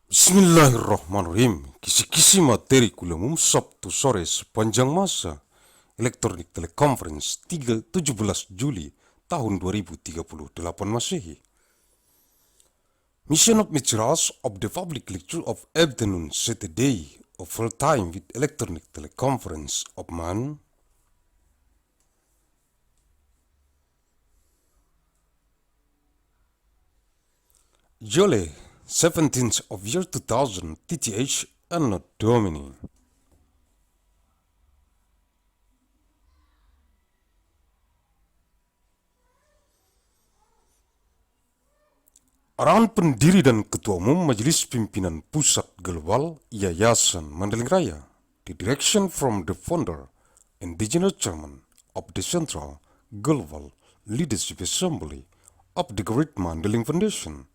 Bismillahirrahmanirrahim. Kisi-kisi materi kuliah umum Sabtu sore sepanjang masa elektronik teleconference 17 Juli tahun 2038 Masehi. Mission of materials of the public lecture of afternoon Saturday of full time with electronic teleconference of man Juli 17th of year 2000 TTH ANNO DOMINI. Arahan Pendiri dan Ketua Umum Majelis Pimpinan Pusat Global Yayasan Mandailing Raya, the direction from the founder and regional chairman of the Central Global Leadership Assembly of the Great Mandailing Foundation,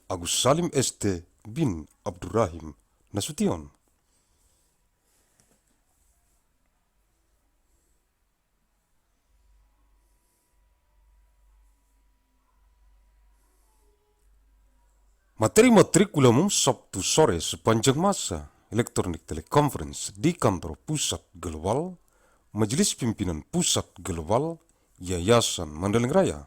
Agussalim ST bin Abdur Rahim Nasution. Materi-materi kuliah umum Sabtu sore sepanjang masa elektronik teleconference di kantor Pusat Global Majelis Pimpinan Pusat Global Yayasan Mandailing Raya.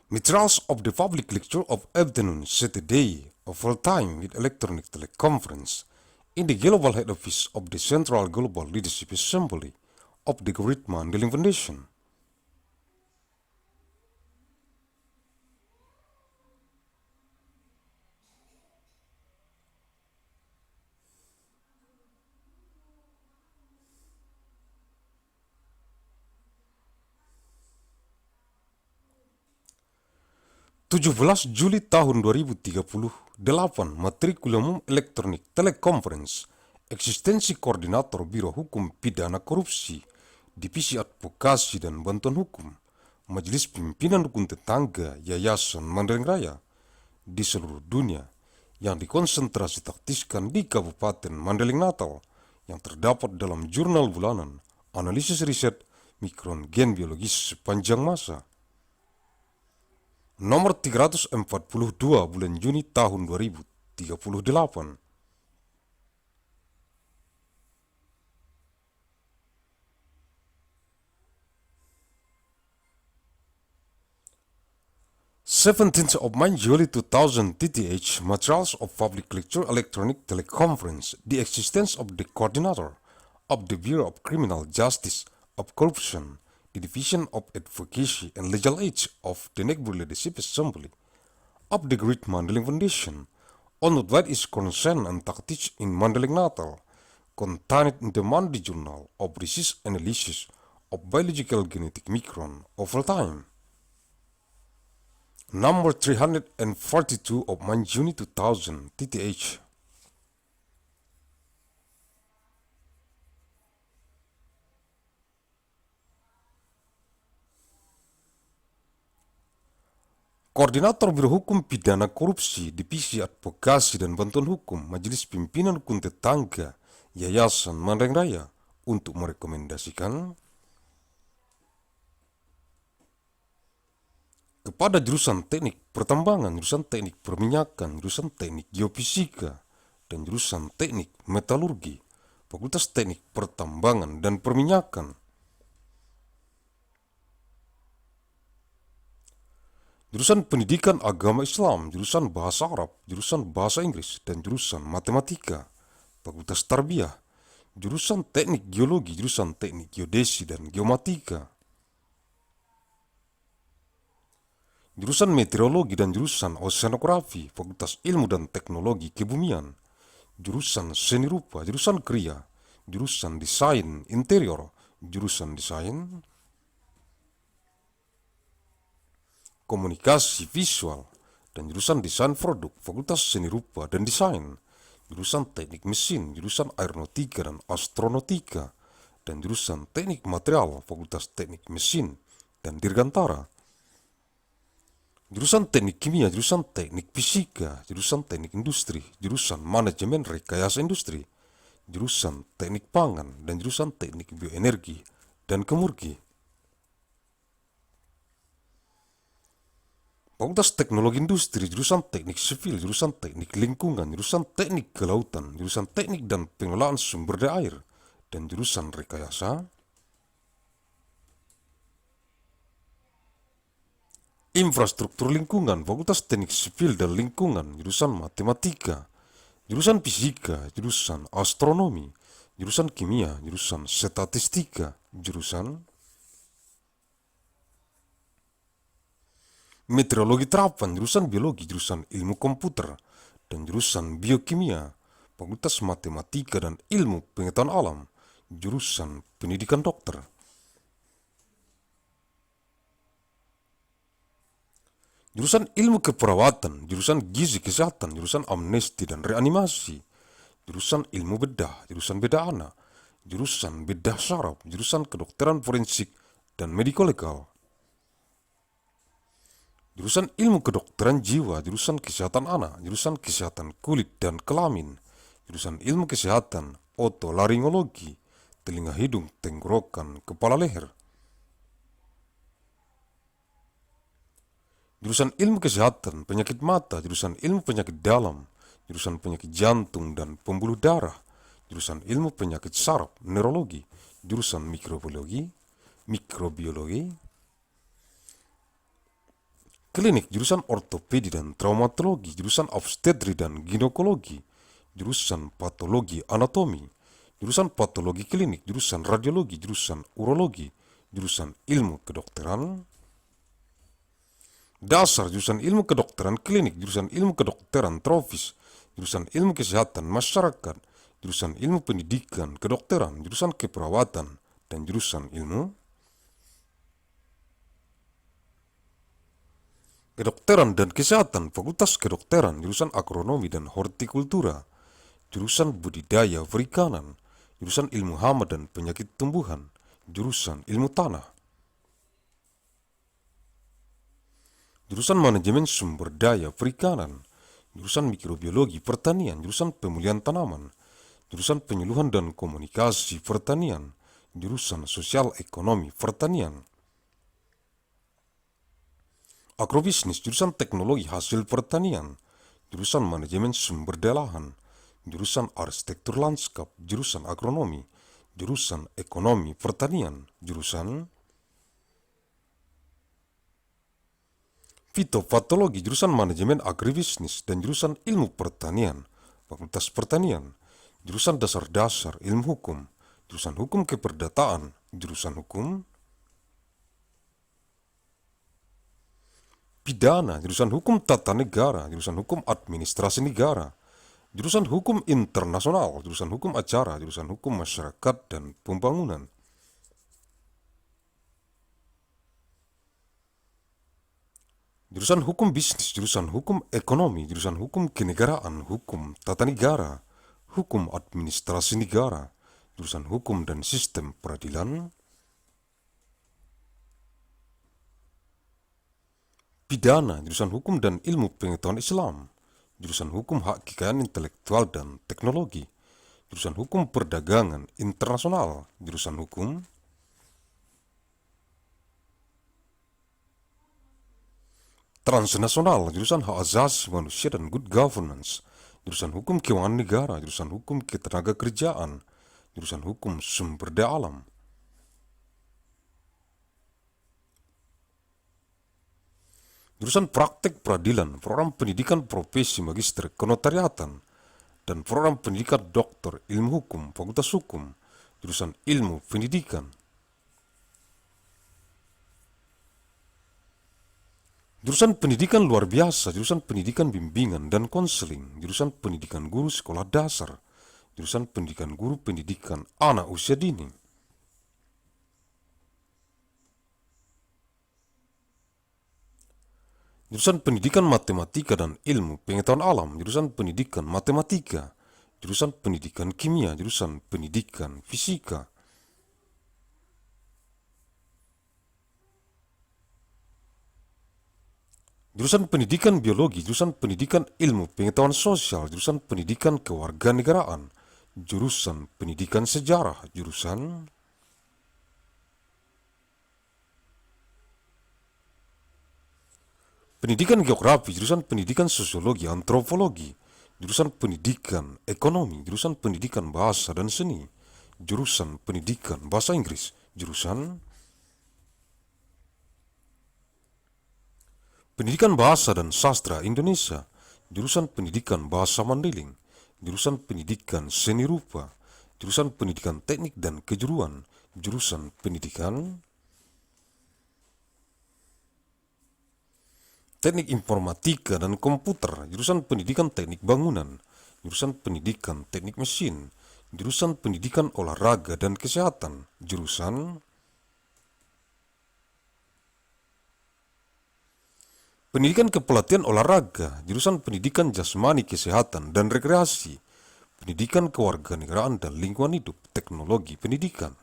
Materials of the public lecture of afternoon Saturday of full time with electronic teleconference in the Global Head Office of the Central Global Leadership Assembly of the Great Mandailing Foundation. 17 Juli tahun 2038 materi kuliah umum elektronik teleconference eksistensi koordinator Biro Hukum Pidana Korupsi Divisi Advokasi dan Bantuan Hukum Majelis Pimpinan Rukun Tetangga Yayasan Mandailing Raya di seluruh dunia yang dikonsentrasi taktiskan di Kabupaten Mandailing Natal yang terdapat dalam jurnal bulanan analisis riset mikron gen biologis sepanjang masa nomor 342 bulan Juni tahun 2038. Seventeenth of May Juli 2000 TTH Materials of Public Lecture Electronic Teleconference The Existence of the Coordinator of the Bureau of Criminal Justice of Corruption the Division of Advocacy and Legal Aid of the Neighborhood Leadership Assembly of the Great Mandailing Foundation on what is concerned and tactics in Mandailing Natal, contained in the Monday Journal of Research Analysis of Biological Genetic Micron of all time. Number 342 of Juni 2000 TTH. Koordinator Biro Hukum Pidana Korupsi Divisi Advokasi dan Bantuan Hukum Majelis Pimpinan Rukun Tetangga Yayasan Mandailing Raya untuk merekomendasikan kepada jurusan teknik pertambangan, jurusan teknik perminyakan, jurusan teknik geofisika, dan jurusan teknik metalurgi, Fakultas Teknik Pertambangan dan Perminyakan, jurusan Pendidikan Agama Islam, jurusan Bahasa Arab, jurusan Bahasa Inggris, dan jurusan Matematika, Fakultas Tarbiyah, jurusan Teknik Geologi, jurusan Teknik Geodesi dan Geomatika, jurusan Meteorologi dan jurusan Oceanografi, Fakultas Ilmu dan Teknologi Kebumian, jurusan Seni Rupa, jurusan Kriya, jurusan Desain Interior, jurusan Desain Komunikasi Visual, dan jurusan Desain Produk, Fakultas Seni Rupa dan Desain, jurusan Teknik Mesin, jurusan Aeronautika dan Astronautika, dan jurusan Teknik Material, Fakultas Teknik Mesin dan Dirgantara, jurusan Teknik Kimia, jurusan Teknik Fisika, jurusan Teknik Industri, jurusan Manajemen Rekayasa Industri, jurusan Teknik Pangan, dan jurusan Teknik Bioenergi dan Kemurki. Fakultas Teknologi Industri, jurusan Teknik Sipil, jurusan Teknik Lingkungan, jurusan Teknik Kelautan, jurusan Teknik dan Pengelolaan Sumber Daya Air, dan jurusan Rekayasa. Infrastruktur Lingkungan, Fakultas Teknik Sipil dan Lingkungan, jurusan Matematika, jurusan Fisika, jurusan Astronomi, jurusan Kimia, jurusan Statistika, jurusan Meteorologi Terapan, jurusan Biologi, jurusan Ilmu Komputer, dan jurusan Biokimia, Fakultas Matematika dan Ilmu Pengetahuan Alam, jurusan Pendidikan Dokter. Jurusan Ilmu Keperawatan, jurusan Gizi Kesehatan, jurusan Amnesti dan Reanimasi, jurusan Ilmu Bedah, jurusan Bedah Anak, jurusan Bedah Saraf, jurusan Kedokteran Forensik dan Mediko Legal. Jurusan Ilmu Kedokteran Jiwa, jurusan Kesehatan Anak, jurusan Kesehatan Kulit dan Kelamin, jurusan Ilmu Kesehatan Otolaringologi, telinga hidung, tenggorokan, kepala leher. Jurusan Ilmu Kesehatan Penyakit Mata, jurusan Ilmu Penyakit Dalam, jurusan Penyakit Jantung dan Pembuluh Darah, jurusan Ilmu Penyakit Saraf, Neurologi, jurusan Mikrobiologi, Klinik, jurusan Ortopedi dan Traumatologi, jurusan Obstetri dan Ginekologi, jurusan Patologi Anatomi, jurusan Patologi Klinik, jurusan Radiologi, jurusan Urologi, jurusan Ilmu Kedokteran Dasar, jurusan Ilmu Kedokteran Klinik, jurusan Ilmu Kedokteran Trofis, jurusan Ilmu Kesehatan Masyarakat, jurusan Ilmu Pendidikan Kedokteran, jurusan Keperawatan, dan jurusan Ilmu Kedokteran dan Kesehatan, Fakultas Kedokteran, jurusan Agronomi dan Hortikultura, jurusan Budidaya Perikanan, jurusan Ilmu Hama dan Penyakit Tumbuhan, jurusan Ilmu Tanah, jurusan Manajemen Sumber Daya Perikanan, jurusan Mikrobiologi Pertanian, jurusan Pemulihan Tanaman, jurusan Penyuluhan dan Komunikasi Pertanian, jurusan Sosial Ekonomi Pertanian, Agrobisnis, jurusan Teknologi Hasil Pertanian, jurusan Manajemen Sumber Daya Lahan, jurusan Arsitektur Lanskap, jurusan Agronomi, jurusan Ekonomi Pertanian, jurusan Fitopatologi, jurusan Manajemen Agribisnis dan jurusan Ilmu Pertanian, Fakultas Pertanian, jurusan Dasar-Dasar Ilmu Hukum, jurusan Hukum Keperdataan, jurusan Hukum Pidana, jurusan Hukum Tata Negara, jurusan Hukum Administrasi Negara, jurusan Hukum Internasional, jurusan Hukum Acara, jurusan Hukum Masyarakat dan Pembangunan, jurusan Hukum Bisnis, jurusan Hukum Ekonomi, jurusan Hukum Kenegaraan, Hukum Tata Negara, Hukum Administrasi Negara, jurusan Hukum dan Sistem Peradilan, Pidana, jurusan Hukum dan Ilmu Pengetahuan Islam, jurusan Hukum Hak Kekayaan Intelektual dan Teknologi, jurusan Hukum Perdagangan Internasional, jurusan Hukum Transnasional, jurusan Hak Asasi Manusia dan Good Governance, jurusan Hukum Keuangan Negara, jurusan Hukum Ketenagakerjaan, jurusan Hukum Sumber Daya Alam, jurusan Praktek Peradilan, Program Pendidikan Profesi Magister Kenotariatan, dan Program Pendidikan Doktor Ilmu Hukum, Fakultas Hukum, jurusan Ilmu Pendidikan, jurusan Pendidikan Luar Biasa, jurusan Pendidikan Bimbingan dan Konseling, jurusan Pendidikan Guru Sekolah Dasar, jurusan Pendidikan Guru Pendidikan Anak Usia Dini, jurusan Pendidikan Matematika dan Ilmu Pengetahuan Alam, jurusan Pendidikan Matematika, jurusan Pendidikan Kimia, jurusan Pendidikan Fisika, jurusan Pendidikan Biologi, jurusan Pendidikan Ilmu Pengetahuan Sosial, jurusan Pendidikan Kewarganegaraan, jurusan Pendidikan Sejarah, jurusan Pendidikan geografi, jurusan pendidikan sosiologi, antropologi, jurusan pendidikan ekonomi, jurusan pendidikan bahasa dan seni, jurusan pendidikan bahasa Inggris, jurusan pendidikan bahasa dan sastra Indonesia, jurusan pendidikan bahasa Mandailing, jurusan pendidikan seni rupa, jurusan pendidikan teknik dan kejuruan, jurusan pendidikan teknik informatika dan komputer, jurusan pendidikan teknik bangunan, jurusan pendidikan teknik mesin, jurusan pendidikan olahraga dan kesehatan, jurusan pendidikan kepelatihan olahraga, jurusan pendidikan jasmani kesehatan dan rekreasi, pendidikan kewarganegaraan dan lingkungan hidup, teknologi pendidikan.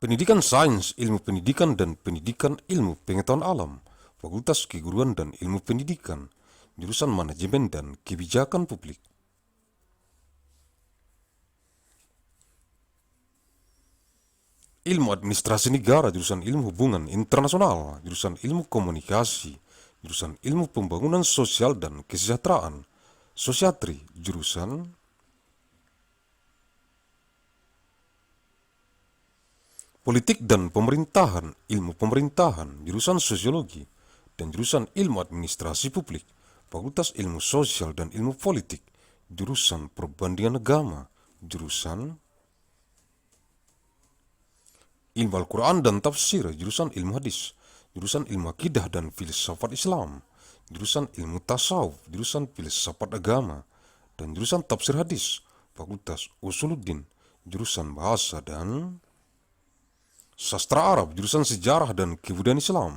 Pendidikan sains, ilmu pendidikan dan pendidikan ilmu pengetahuan alam, Fakultas Keguruan dan Ilmu Pendidikan, jurusan manajemen dan kebijakan publik. Ilmu administrasi negara, jurusan ilmu hubungan internasional, jurusan ilmu komunikasi, jurusan ilmu pembangunan sosial dan kesejahteraan, sosiatri, jurusan politik dan pemerintahan, ilmu pemerintahan, jurusan sosiologi, dan jurusan ilmu administrasi publik, Fakultas Ilmu Sosial dan Ilmu Politik, jurusan perbandingan agama, jurusan ilmu Al-Quran dan tafsir, jurusan ilmu hadis, jurusan ilmu akidah dan filsafat Islam, jurusan ilmu tasawuf, jurusan filsafat agama, dan jurusan tafsir hadis, Fakultas Usuluddin, jurusan bahasa dan sastra Arab, jurusan sejarah dan kebudayaan Islam,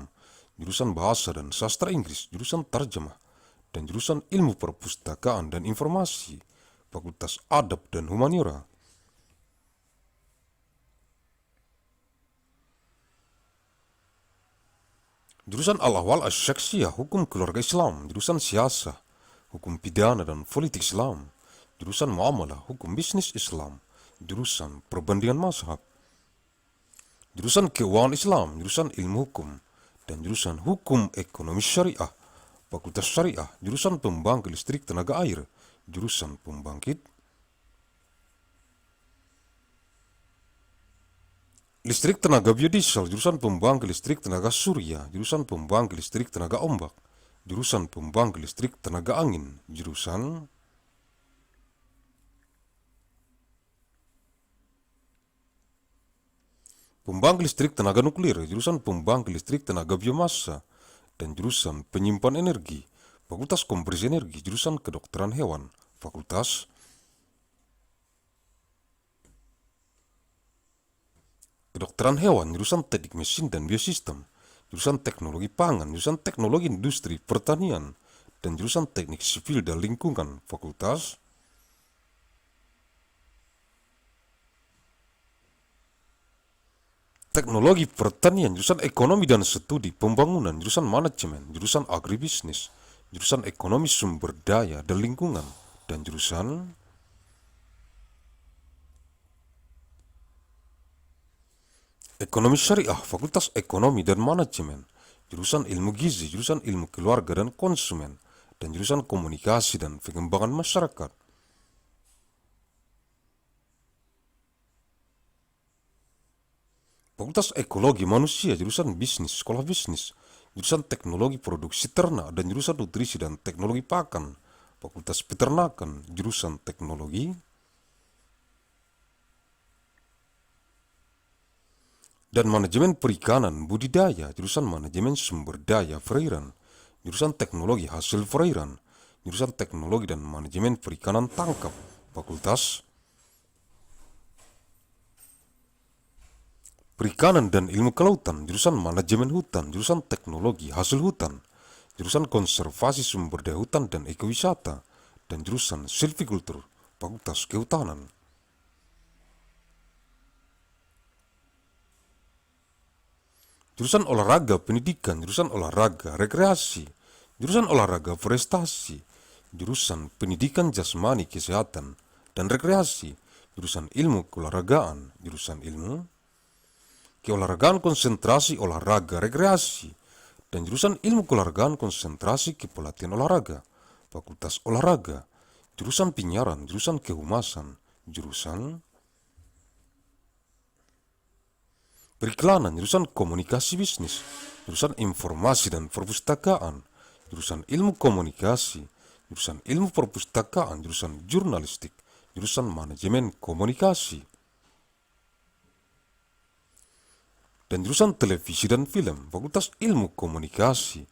jurusan bahasa dan sastra Inggris, jurusan terjemah, dan jurusan ilmu perpustakaan dan informasi, Fakultas Adab dan Humaniora. Jurusan Al-Ahwal Asy-Syakhsiyah, Hukum Keluarga Islam, jurusan Siasah, Hukum Pidana dan Politik Islam, jurusan Muamalah, Hukum Bisnis Islam, jurusan Perbandingan Mazhab, jurusan Keuangan Islam, jurusan Ilmu Hukum, dan jurusan Hukum Ekonomi Syariah, Fakultas Syariah, jurusan Pembangkit Listrik Tenaga Air, jurusan Pembangkit Listrik Tenaga Biodiesel, jurusan Pembangkit Listrik Tenaga Surya, jurusan Pembangkit Listrik Tenaga Ombak, jurusan Pembangkit Listrik Tenaga Angin, jurusan Pembangkit Listrik Tenaga Nuklir, jurusan Pembangkit Listrik Tenaga Biomasa, dan jurusan Penyimpan Energi, Fakultas Kompresi Energi, jurusan Kedokteran Hewan, Fakultas Kedokteran Hewan, jurusan Teknik Mesin dan Biosistem, jurusan Teknologi Pangan, jurusan Teknologi Industri Pertanian, dan jurusan Teknik Sipil dan Lingkungan, Fakultas Teknologi Pertanian, jurusan Ekonomi dan Studi Pembangunan, jurusan Manajemen, jurusan Agribisnis, jurusan Ekonomi Sumber Daya dan Lingkungan, dan jurusan Ekonomi Syariah, Fakultas Ekonomi dan Manajemen, jurusan Ilmu Gizi, jurusan Ilmu Keluarga dan Konsumen, dan jurusan Komunikasi dan Pengembangan Masyarakat. Fakultas Ekologi Manusia, jurusan Bisnis, Sekolah Bisnis, jurusan Teknologi Produksi Ternak, dan jurusan Nutrisi dan Teknologi Pakan, Fakultas Peternakan, jurusan Teknologi dan Manajemen Perikanan Budidaya, jurusan Manajemen Sumber Daya Perairan, jurusan Teknologi Hasil Perairan, jurusan Teknologi dan Manajemen Perikanan Tangkap, Fakultas Perikanan dan Ilmu Kelautan, jurusan Manajemen Hutan, jurusan Teknologi Hasil Hutan, jurusan Konservasi Sumber Daya Hutan dan Ekowisata, dan jurusan Silvikultur, Fakultas Kehutanan. Jurusan Olahraga Pendidikan, jurusan Olahraga Rekreasi, jurusan Olahraga Prestasi, jurusan Pendidikan Jasmani Kesehatan dan Rekreasi, jurusan Ilmu Keolahragaan, jurusan Ilmu keolahragaan konsentrasi olahraga rekreasi, dan jurusan ilmu keolahragaan konsentrasi kepelatihan olahraga, fakultas olahraga, jurusan penyiaran, jurusan kehumasan, jurusan periklanan, jurusan komunikasi bisnis, jurusan informasi dan perpustakaan, jurusan ilmu komunikasi, jurusan ilmu perpustakaan, jurusan jurnalistik, jurusan manajemen komunikasi, dan jurusan televisi dan film, fakultas ilmu komunikasi,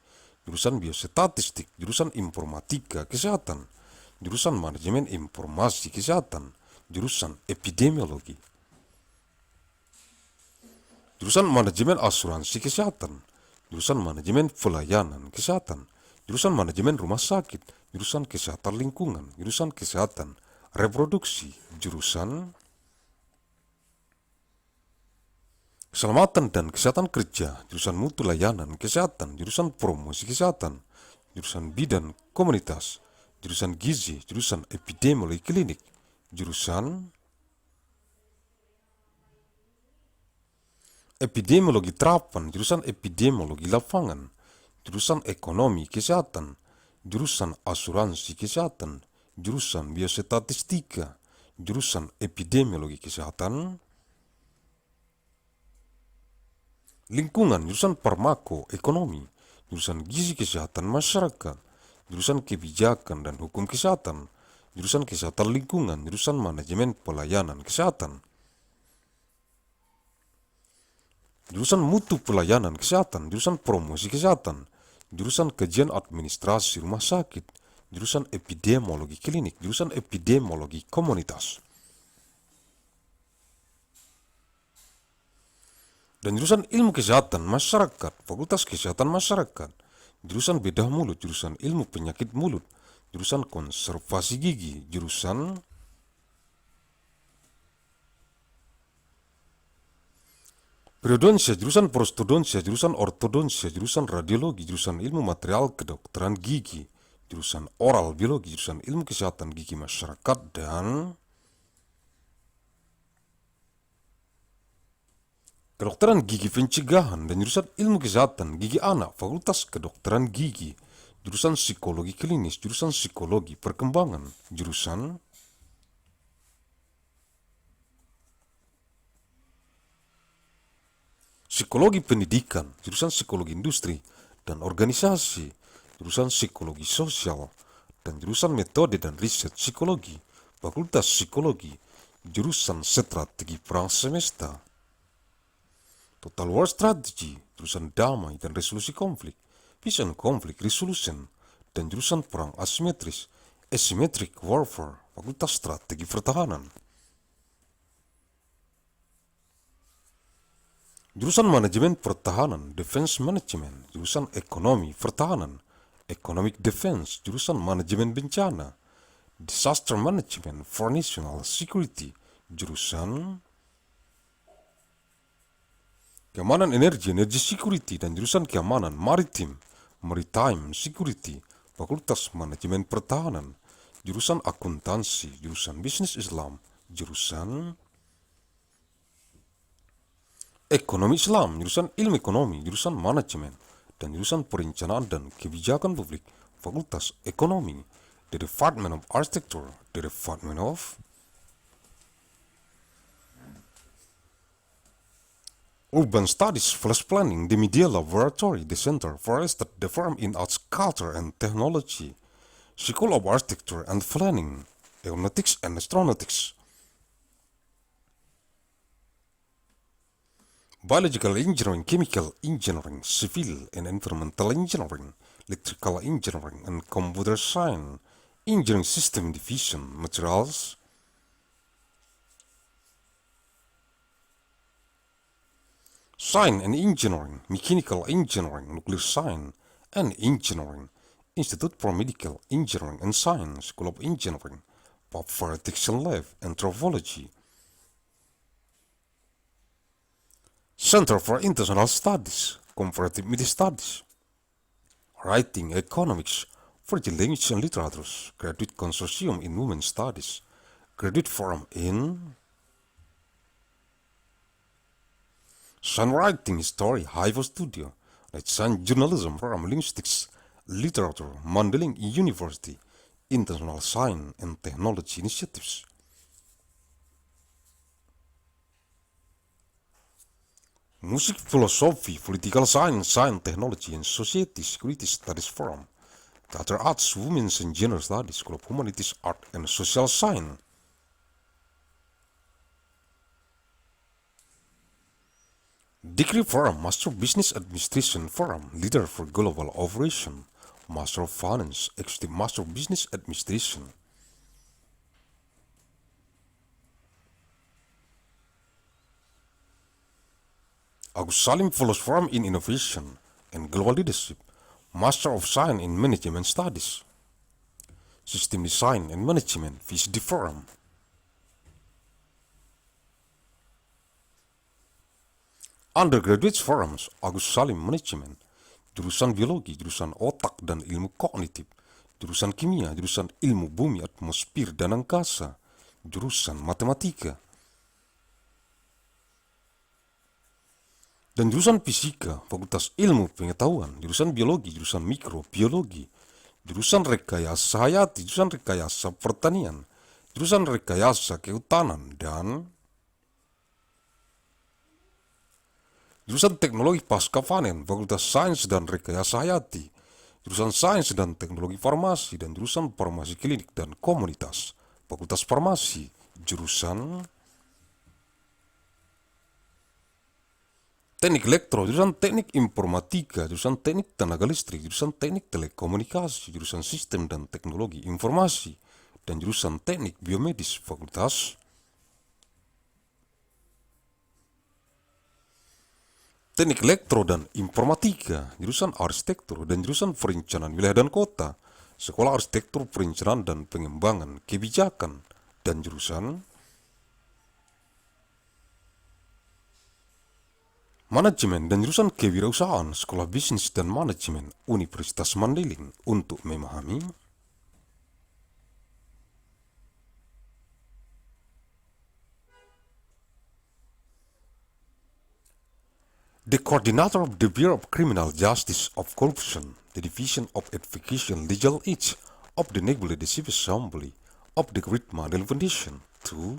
jurusan biostatistik, jurusan informatika kesehatan, jurusan manajemen informasi kesehatan, jurusan epidemiologi, jurusan manajemen asuransi kesehatan, jurusan manajemen pelayanan kesehatan, jurusan manajemen rumah sakit, jurusan kesehatan lingkungan, jurusan kesehatan reproduksi, jurusan keselamatan dan kesehatan kerja, jurusan mutu layanan kesehatan, jurusan promosi kesehatan, jurusan bidan komunitas, jurusan gizi, jurusan epidemiologi klinik, jurusan epidemiologi terapan, jurusan epidemiologi lapangan, jurusan ekonomi kesehatan, jurusan asuransi kesehatan, jurusan biostatistika, jurusan epidemiologi kesehatan lingkungan, jurusan farmako ekonomi, jurusan gizi kesehatan masyarakat, jurusan kebijakan dan hukum kesehatan, jurusan kesehatan lingkungan, jurusan manajemen pelayanan kesehatan, jurusan mutu pelayanan kesehatan, jurusan promosi kesehatan, jurusan kajian administrasi rumah sakit, jurusan epidemiologi klinik, jurusan epidemiologi komunitas, dan jurusan ilmu kesehatan masyarakat, fakultas kesehatan masyarakat, jurusan bedah mulut, jurusan ilmu penyakit mulut, jurusan konservasi gigi, jurusan periodonsia, jurusan prostodonsia, jurusan ortodonsia, jurusan radiologi, jurusan ilmu material kedokteran gigi, jurusan oral biologi, jurusan ilmu kesehatan gigi masyarakat, dan kedokteran gigi pencegahan, dan jurusan ilmu kesehatan gigi anak, fakultas kedokteran gigi, jurusan psikologi klinis, jurusan psikologi perkembangan, jurusan psikologi pendidikan, jurusan psikologi industri dan organisasi, jurusan psikologi sosial, dan jurusan metode dan riset psikologi, fakultas psikologi, jurusan strategi perang semesta, Total War Strategy, jurusan damai dan resolusi konflik, Peace and Conflict Resolution, dan jurusan perang asimetris, Asymmetric Warfare, fakultas strategi pertahanan. Jurusan manajemen pertahanan, Defense Management, jurusan ekonomi pertahanan, Economic Defense, jurusan manajemen bencana, Disaster Management for National Security, jurusan keamanan energi, energy security, dan jurusan keamanan maritim, maritime security, fakultas manajemen pertahanan, jurusan akuntansi, jurusan bisnis Islam, jurusan ekonomi Islam, jurusan ilmu ekonomi, jurusan manajemen, dan jurusan perencanaan dan kebijakan publik, fakultas ekonomi, the Department of Architecture, the Department of Urban Studies plus Planning, the Media Laboratory, the Center for Estate Development in Arts, Culture and Technology, School of Architecture and Planning, Aeronautics and Astronautics, Biological Engineering, Chemical Engineering, Civil and Environmental Engineering, Electrical Engineering and Computer Science, Engineering System Division, Materials, Science and Engineering, Mechanical Engineering, Nuclear Science and Engineering, Institute for Medical Engineering and Science, School of Engineering, Pharmaceutical Lab, Anthropology, Center for International Studies, Comparative Media Studies, Writing, Economics, Foreign Language and Literatures, Graduate Consortium in Women's Studies, Graduate Forum in Science Writing History High Studio, Science Journalism Program Linguistics, Literature, Mandailing University, International Science and Technology Initiatives. Music Philosophy, Political Science, Science, Technology and Society Security Studies Forum, Theater Arts, Women's and Gender Studies, School of Humanities, Art and Social Science. Degree Forum, Master of Business Administration Forum, Leader for Global Operation, Master of Finance, Executive Master of Business Administration. Agussalim Fellows Forum in Innovation and Global Leadership, Master of Science in Management Studies. System Design and Management, VCD Forum. Undergraduate Forums, Agussalim Management, jurusan Biologi, jurusan Otak dan Ilmu Kognitif, jurusan Kimia, jurusan Ilmu Bumi, Atmosfer dan Angkasa, jurusan Matematika, dan jurusan Fisika, Fakultas Ilmu Pengetahuan, jurusan Biologi, jurusan Mikrobiologi, jurusan Rekayasa Hayati, jurusan Rekayasa Pertanian, jurusan Rekayasa Kehutanan, dan jurusan Teknologi Pasca Panen, Fakultas Sains dan Rekayasa Hayati, jurusan Sains dan Teknologi Farmasi, dan jurusan Farmasi Klinik dan Komunitas, Fakultas Farmasi, jurusan Teknik Elektro, jurusan Teknik Informatika, jurusan Teknik Tenaga Listrik, jurusan Teknik Telekomunikasi, jurusan Sistem dan Teknologi Informasi, dan jurusan Teknik Biomedis, Fakultas Teknik Elektro dan Informatika, jurusan Arsitektur dan jurusan Perencanaan Wilayah dan Kota, Sekolah Arsitektur Perencanaan dan Pengembangan Kebijakan, dan jurusan Manajemen dan jurusan Kewirausahaan, Sekolah Bisnis dan Manajemen, Universitas Mandailing. Untuk memahami the Coordinator of the Bureau of Criminal Justice of Corruption, the Division of Advocacy and Legal Aid of the Legislative Assembly of the Great Mandailing Foundation, to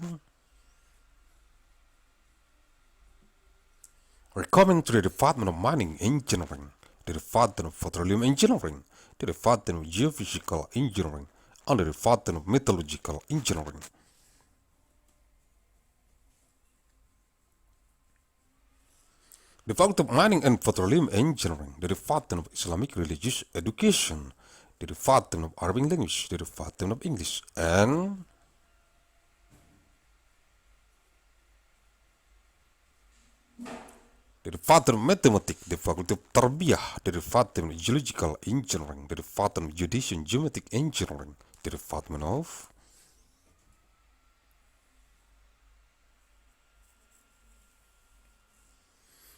recommend to the Department of Mining Engineering, the Department of Petroleum Engineering, the Department of Geophysical Engineering, and the Department of Metallurgical Engineering. The Department of Mining and Petroleum Engineering, the Department of Islamic Religious Education, the Department of Arabic Language, the Department of English, and the Department of Mathematics, the Faculty of Tarbiyah, the Department of Geological Engineering, the Department of Geodesy and Geometric Engineering, the Department of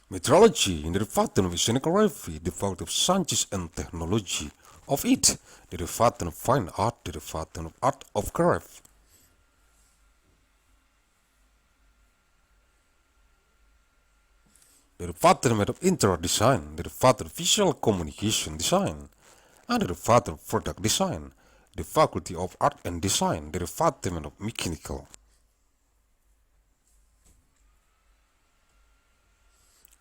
Meteorology, in the Department of Oceanography, the Faculty of Sciences and Technology of it, the Department of Fine Art, the Department of Art of Craft, the Department of Interior Design, the Department of Visual Communication Design, and the Department of Product Design, the Faculty of Art and Design, the Department of Mechanical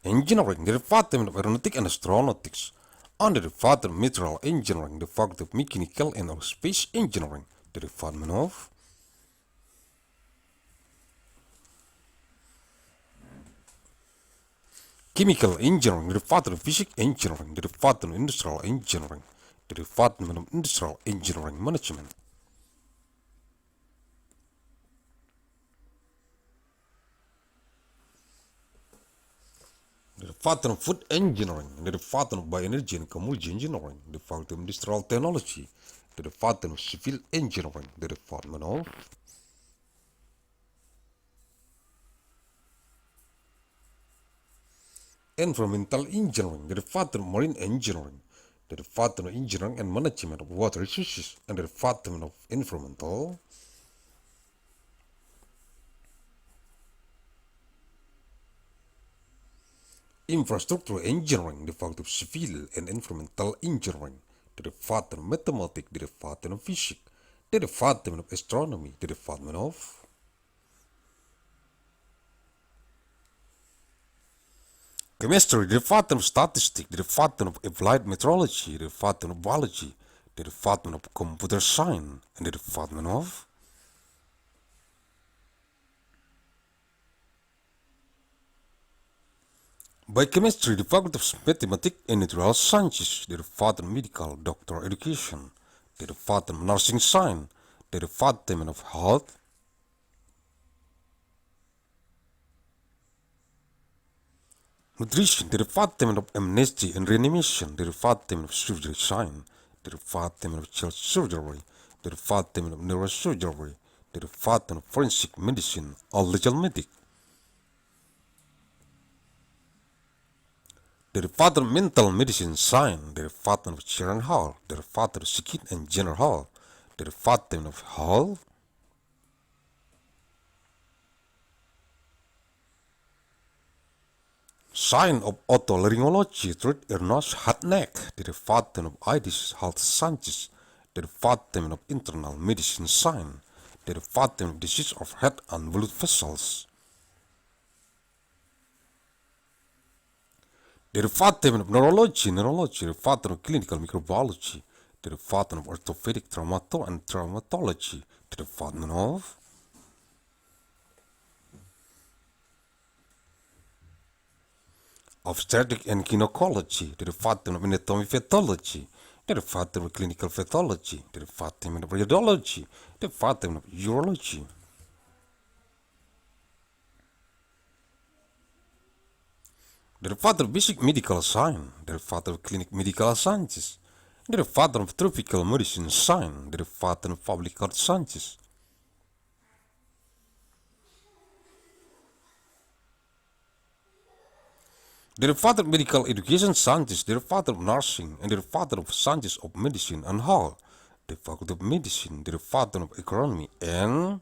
Engineering, the Department of Aeronautics and Astronautics, and the Department of Material Engineering, the Faculty of Mechanical and Aerospace Engineering, the Department of Chemical Engineering, the Department of Physics Engineering, the Department of Industrial Engineering, the Department of Industrial Engineering Management, the Department of Food Engineering, the Department of Bioenergy and Chemology Engineering, the Faculty of Industrial Technology, the Department of Civil Engineering, the Department of Environmental Engineering, the Department of Marine Engineering, the Department of Engineering and Management of Water Resources, and the Department of Environmental Infrastructure engineering, Department of Civil and Environmental Engineering, the Department of Mathematics, the Department of Physics, the Department of Astronomy, the Department of Chemistry, the Department of Statistics, the Department of Applied Meteorology, the Department of Biology, the Department of Computer Science, and the Department of Biochemistry, the Department of Mathematics and Natural Sciences, the Department of Medical Doctor Education, the Department of Nursing Science, the Department of Health, Nutrition, the Department of Amnesty and Reanimation, the Department of Surgery Science, the Department of Child Surgery, the Department of Neurosurgery, the Department of Forensic Medicine, or Legal Medic, the Department of Mental Medicine Science, the Department of Children Health, the Department of Skin and General Health, the Department of Health, Science of Otolaryngology, Throat, Ear, Nose, Head, Neck, the Department of Aedes, Health Sciences, the Department of Internal Medicine Science, the Department of Disease of Head and Blood Vessels, the Department of Neurology, the Department of Clinical Microbiology, the Department of Orthopedic and Traumatology, the Department of Obstetric and Gynecology, the Department of Anatomy Pathology, the Department of Clinical Pathology, the Department of Radiology, the Department of Urology, the Department of Basic Medical Science, the Department of Clinic Medical Sciences, the Department of Tropical Medicine Science, the Department of Public Health Sciences, the Department of Medical Education Sciences, the Department of Nursing, and the Department of Sciences of Medicine and Health, the Faculty of Medicine, the Department of Economy and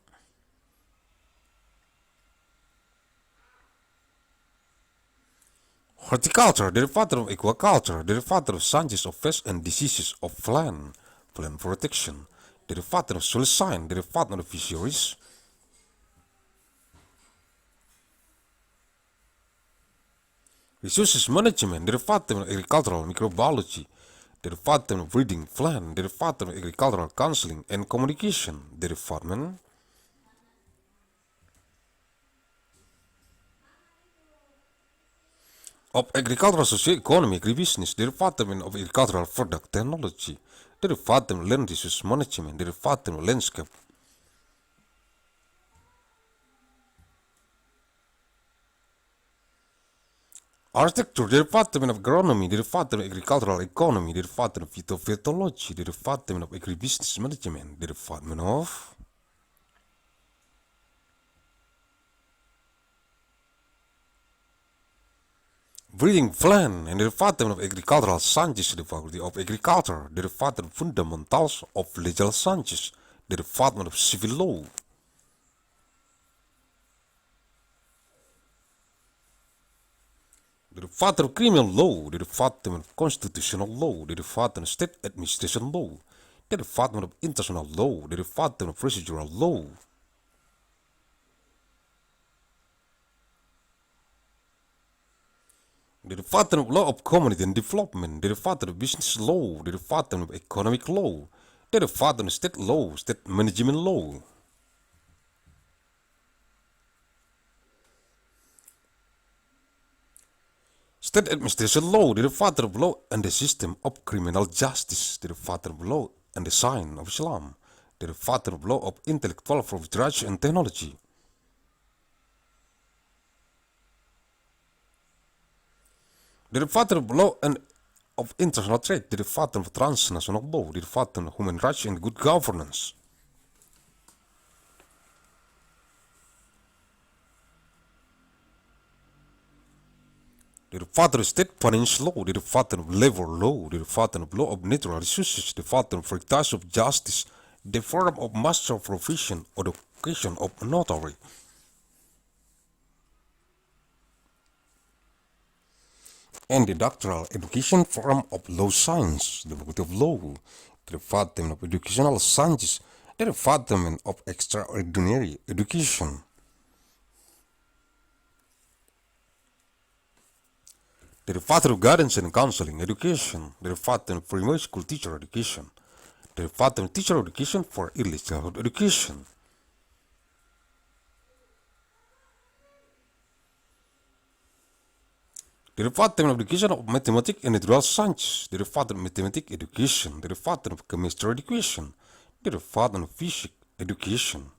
Horticulture, the Department of Aquaculture, the Department of Sciences of Pests and Diseases of Plant Protection, the Department of Soil Science, the Department of Fisheries, Resources Management, the Department of Agricultural Microbiology, the Department of Breeding Plant, the Department of Agricultural Counseling and Communication, the Department of Agricultural Socio-Economy Agribusiness, the Department of Agricultural Product Technology, the Department of Land Resource Management, the Department of Landscape, Architecture, the Department of Agronomy, the Department of Agricultural Economy, the Department of Phytopathology, the Department of Agribusiness Management, the Department of Breeding Plant, and the Department of Agricultural Sciences, the Faculty of Agriculture, the Department of Fundamentals of Legal Sciences, the Department of Civil Law, the Department of Criminal Law, the Department of Constitutional Law, the Department of State Administration Law, the Department of International Law, the Department of Procedural Law, the Department of Law of Community and Development, the Department of Business Law, the Department of Economic Law, the Department of State Law, State Management Law, State Administration Law, the Department of Law and the System of Criminal Justice, the Department of Law and the Science of Islam, the Department of Law of Intellectual Property Rights and Technology, the Department of Law and of International Trade, the Department of Transnational Law, the Department of Human Rights and Good Governance, the Department of State Finance Law, the Department of Labor Law, the Department of Law of Natural Resources, the Department of Rectification of Justice, the Forum of Master of Profession or the Vocation of Notary, and the Doctoral Education Program of Law Science, the Faculty of Law, the Department of Educational Sciences, the Department of Extraordinary Education. The Department of Guidance and Counseling Education, the Department of Primary School Teacher Education, the Department of Teacher Education for Early Childhood Education. The Department of Education of Mathematics and Natural Sciences, the Department of Mathematics Education, the Department of Chemistry Education, the Department of Physics Education.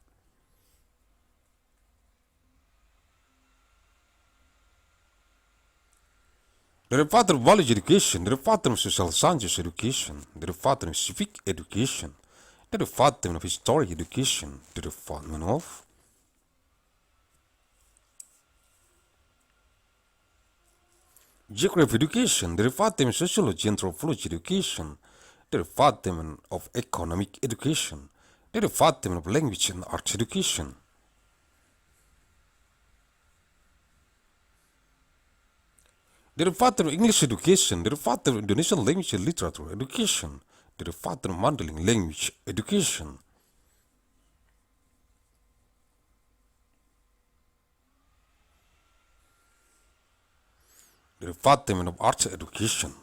The Department of College Education, the Department of Social Sciences Education, the Department of Civic Education, the Department of History Education, the Department of Geography Education, the Department of Sociology and Anthropology Education, the Department of Economic Education, the Department of Language and Arts Education. The Department of English Education, the Department of Indonesian Language and Literature Education, the Department of Mandailing Language Education. The Department of Arts Education,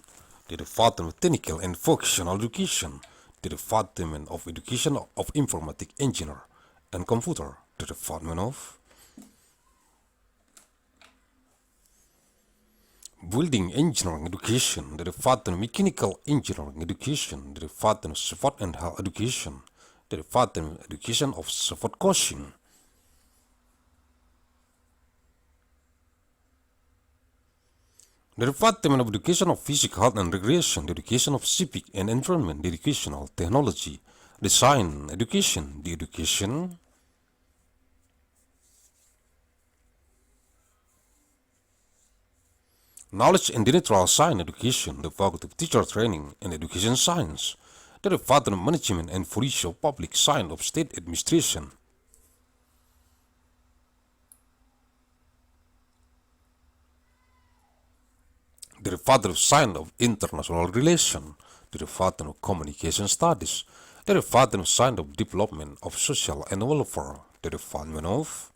the Department of Technical and Vocational Education, the Department of Education of Informatic Engineer and Computer, the Department of Building Engineering Education, the Department of Mechanical Engineering Education, the Department of Sport and Health Education, the Department of Education of Sport Coaching. The Department of Education of Physical Health and Recreation, the Education of Civic and Environment, the Educational Technology, Design Education, the Education Knowledge and Natural Science Education, the Faculty of Teacher Training and Education Science, the Department of Management and Policy of Public Science of State Administration. The Department of Science of International Relations, the Department of Communication Studies, the Department of Science of Development of Social and Welfare, the Department of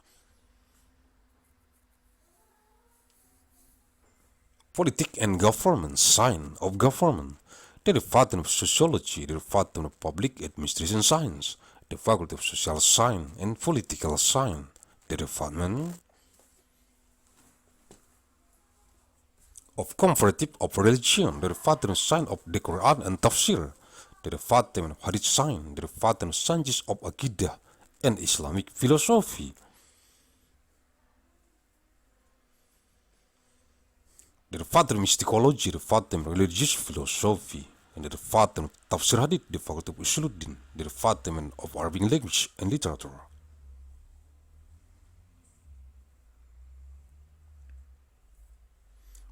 Politics and Government Science of Government, the Department of Sociology, the Department of Public Administration Science, the Faculty of Social Science and Political Science, the Department of Comparative of Religion, the Department of Science of the Quran and Tafsir, the Department of Hadith Science, the Department of Sciences of Aqidah and Islamic Philosophy, the Department of Mysticology, the Department of Religious Philosophy, and the Department of Tafsir Hadith, the Faculty of Usuluddin, the Department of Arabic Language and Literature.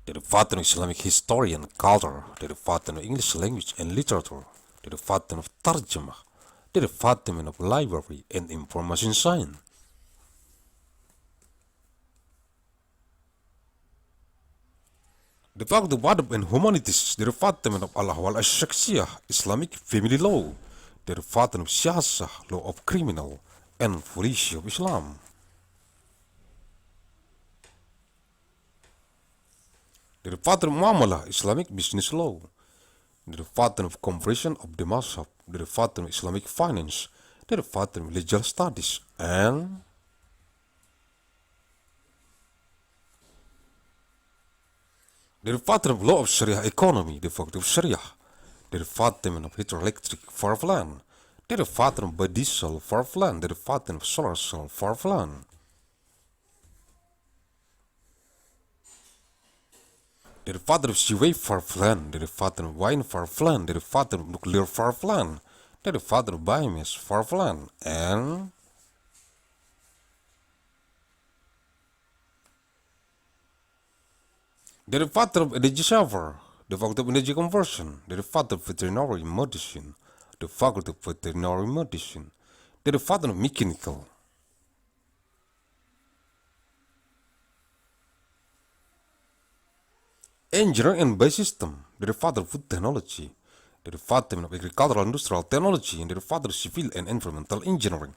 The Department of Islamic History and Culture, the Department of English Language and Literature, the Department of Tarjamah, the Department of Library and Information Science. The Faculty of Adab and Humanities, the Department of Al-Ahwal Al-Shakhsiyah, Islamic Family Law, the Department of Siyasah, Law of Criminal, and Policy of Islam. The Department of Muamalah, Islamic Business Law, the Department of Conversion of the Mazhab, the Department of Islamic Finance, the Department of Legal Studies, and the Department of Law of Sharia Economy, the Faculty of Sharia, the Department of Hydroelectric Power Plant, the Department of Biodiesel Power Plant, the Department of Solar Cell Power Plant, the Department of Seaway Power Plant, the Department of Wine Power Plant, the Department of Nuclear Power Plant, the Department of Biomass Power Plant, and the Department of Energy Server, the Faculty of Energy Conversion, the Department of Veterinary Medicine, the Faculty of Veterinary Medicine, the Department of Mechanical, Engineering and Biosystem, the Department of Food Technology, the Department of Agricultural and Industrial Technology, and the Department of Civil and Environmental Engineering.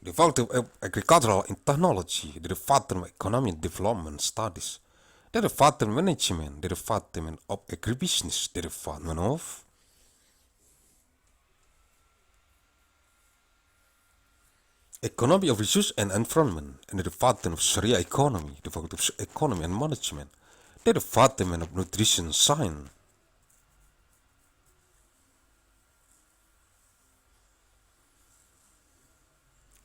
The Department of Agricultural and Technology, the Department of Economic and Development Studies, the Department of Management, the Department of Agribusiness, the Department of Economy of Resource and Environment, and the Department of Sharia Economy, the Department of Economy and Management, the Department of Nutrition Science,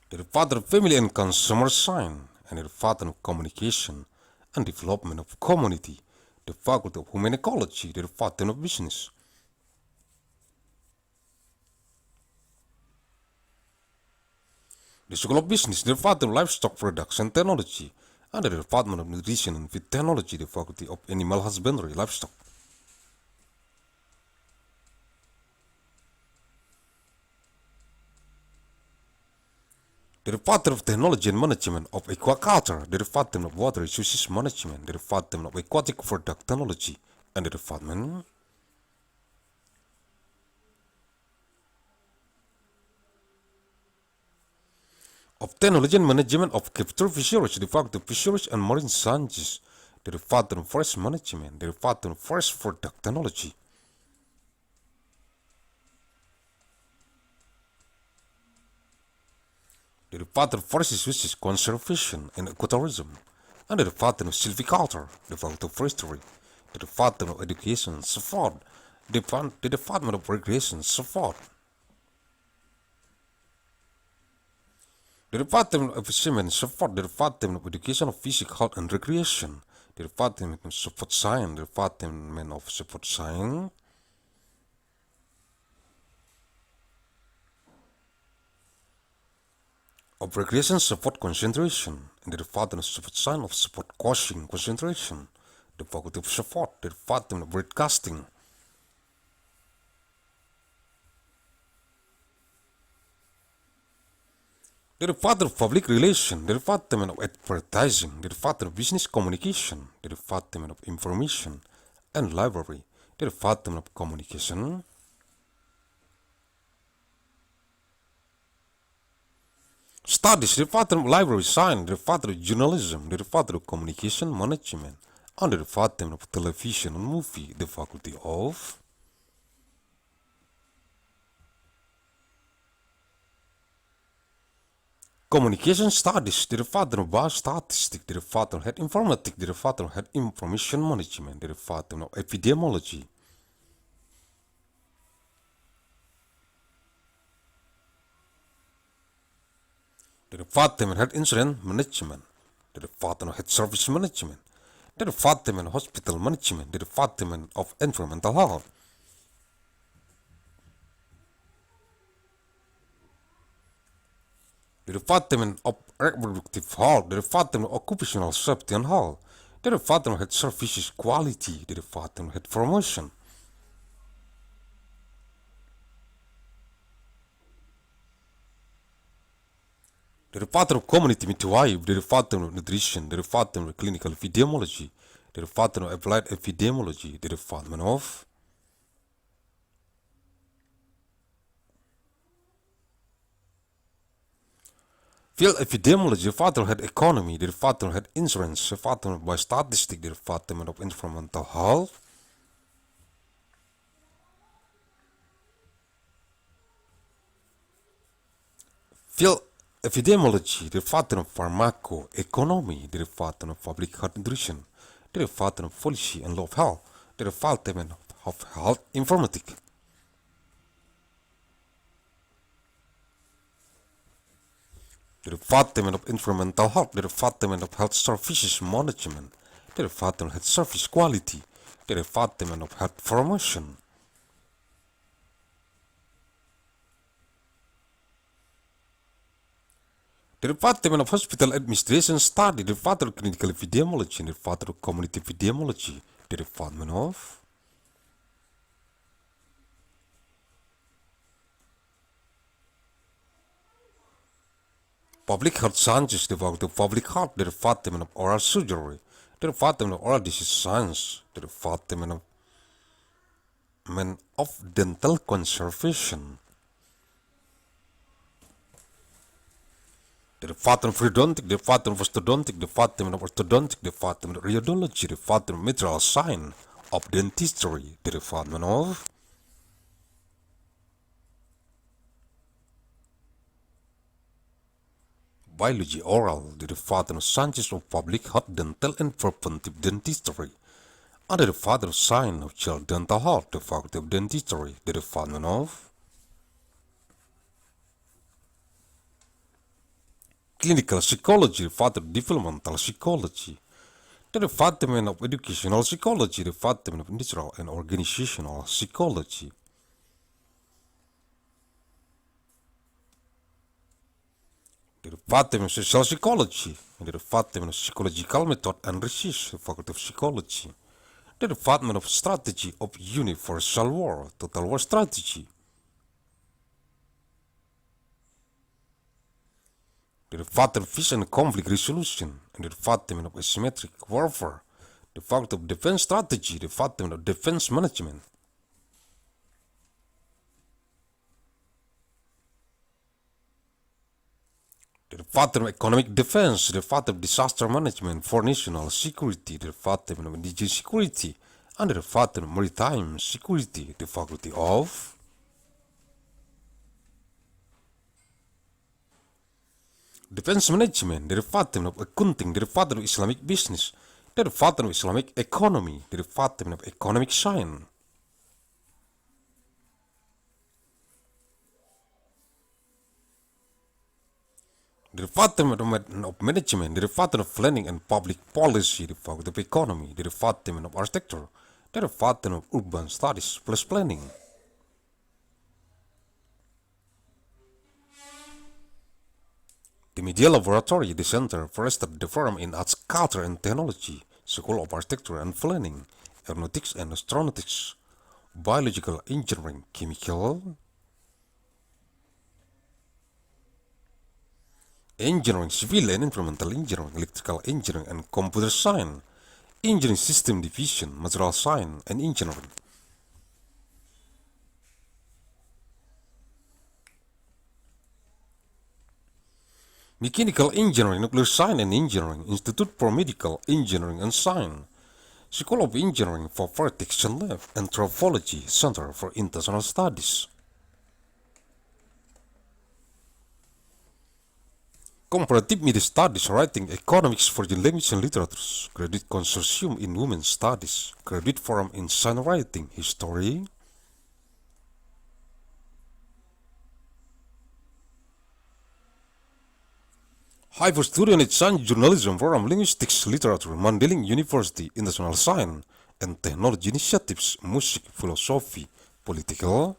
the Department of Family and Consumer Science, and the Department of Communication and Development of Community, the Faculty of Human Ecology, the Department of Business. The School of Business, the Department of Livestock Production Technology, and the Department of Nutrition and Feed Technology, the Faculty of Animal Husbandry, Livestock. The Department of Technology and Management of Aquaculture, the Department of Water Resources Management, the Department of Aquatic Product Technology, and the Department of Technology and Management of Capture Fisheries, the Department of Fisheries and Marine Sciences, the Department of Forest Management, the Department of Forest Product Technology. The Department of Forest Resources Conservation and Ecotourism, and the Department of Silviculture, the Department of Forestry, the Department of Education Support, the Department of Recreation Support, the Department of Cement Support, the Department of Education of Physical Health and Recreation, the Department of Support Science, the Department of Support Science, of Recreation Support Concentration, and the Department of Support Science of Support Coaching Concentration, the Faculty of Support, the Department of Broadcasting, the Department of Public Relations, the Department of Advertising, the Department of Business Communication, the Department of Information and Library, the Department of Communication, Studies, the Department of Library Science, the Department of Journalism, the Department of Communication Management, and the Department of Television and Movie, the Faculty of Communication Studies, the Department of Biostatistics, the Department of Health Informatics, the Department of Health Information Management, the Department of Epidemiology, the Department of Health Insurance Management, the Department of Health Service Management, the Department of Hospital Management, the Department of Environmental Health, the Department of Reproductive Health, the Department of Occupational Safety and Health, the Department of Health Services Quality, the Department of Health Promotion, the Department of Community Midwife, the Department of Nutrition, the Department of Clinical Epidemiology, the Department of Applied Epidemiology, the Department of Field Epidemiology, the Department of Health Economy, the Department of Health Insurance, the Department of Biostatistics, the Department of Environmental Health, Field Epidemiology, the Department of Pharmacoeconomy, the Department of Public Health Nutrition, the Department of Policy and Law of Health, the Department of Health Informatics, the Department of Environmental Health, the Department of Health Services Management, the Department of Health Service Quality, the Department of Health Promotion, the Department of Hospital Administration Study, the Department of Clinical Epidemiology, the Department of Community Epidemiology, the Department of Public health sciences devoted to public health, the department of oral surgery, the department of oral disease science, the department of dental conservation, the department of periodontic, the department of orthodontic, the department of orthodontic, the department of radiology, the department of material science, of dentistry, the department of biology oral, the department of sciences of public health, dental and preventive dentistry, and the department of science of child dental health, the faculty of dentistry, the department of clinical psychology, the department of developmental psychology, the department of educational psychology, the department of industrial and organizational psychology, the department of social psychology, and the department of psychological method and research, the faculty of psychology, the department of strategy of universal war, total war strategy, the department of peace and conflict resolution, and the department of asymmetric warfare, the faculty of defense strategy, the department of defense management, the department of economic defense, the department of disaster management for national security, the department of indigenous security, and the department of maritime security, the faculty of defense management, the department of accounting, the department of Islamic business, the department of Islamic economy, the department of economic science, the department of management, the department of planning and public policy, the faculty of economy, the department of architecture, the department of urban studies plus planning, the media laboratory, the center for research, the forum in arts, culture and technology, school of architecture and planning, aeronautics and astronautics, biological engineering, chemical engineering, civil and environmental engineering, electrical engineering and computer science, engineering system division, material science and engineering, mechanical engineering, nuclear science and engineering, Institute for Medical Engineering and Science, School of Engineering for Protection Lab, Anthropology, Center for International Studies, Comparative Media Studies, Writing, Economics for the Language and Literatures, Graduate Consortium in Women's Studies, Graduate Forum in Science Writing, History, High for Student at Science Journalism Forum, Linguistics, Literature, Mandailing University, International Science and Technology Initiatives, Music, Philosophy, Political,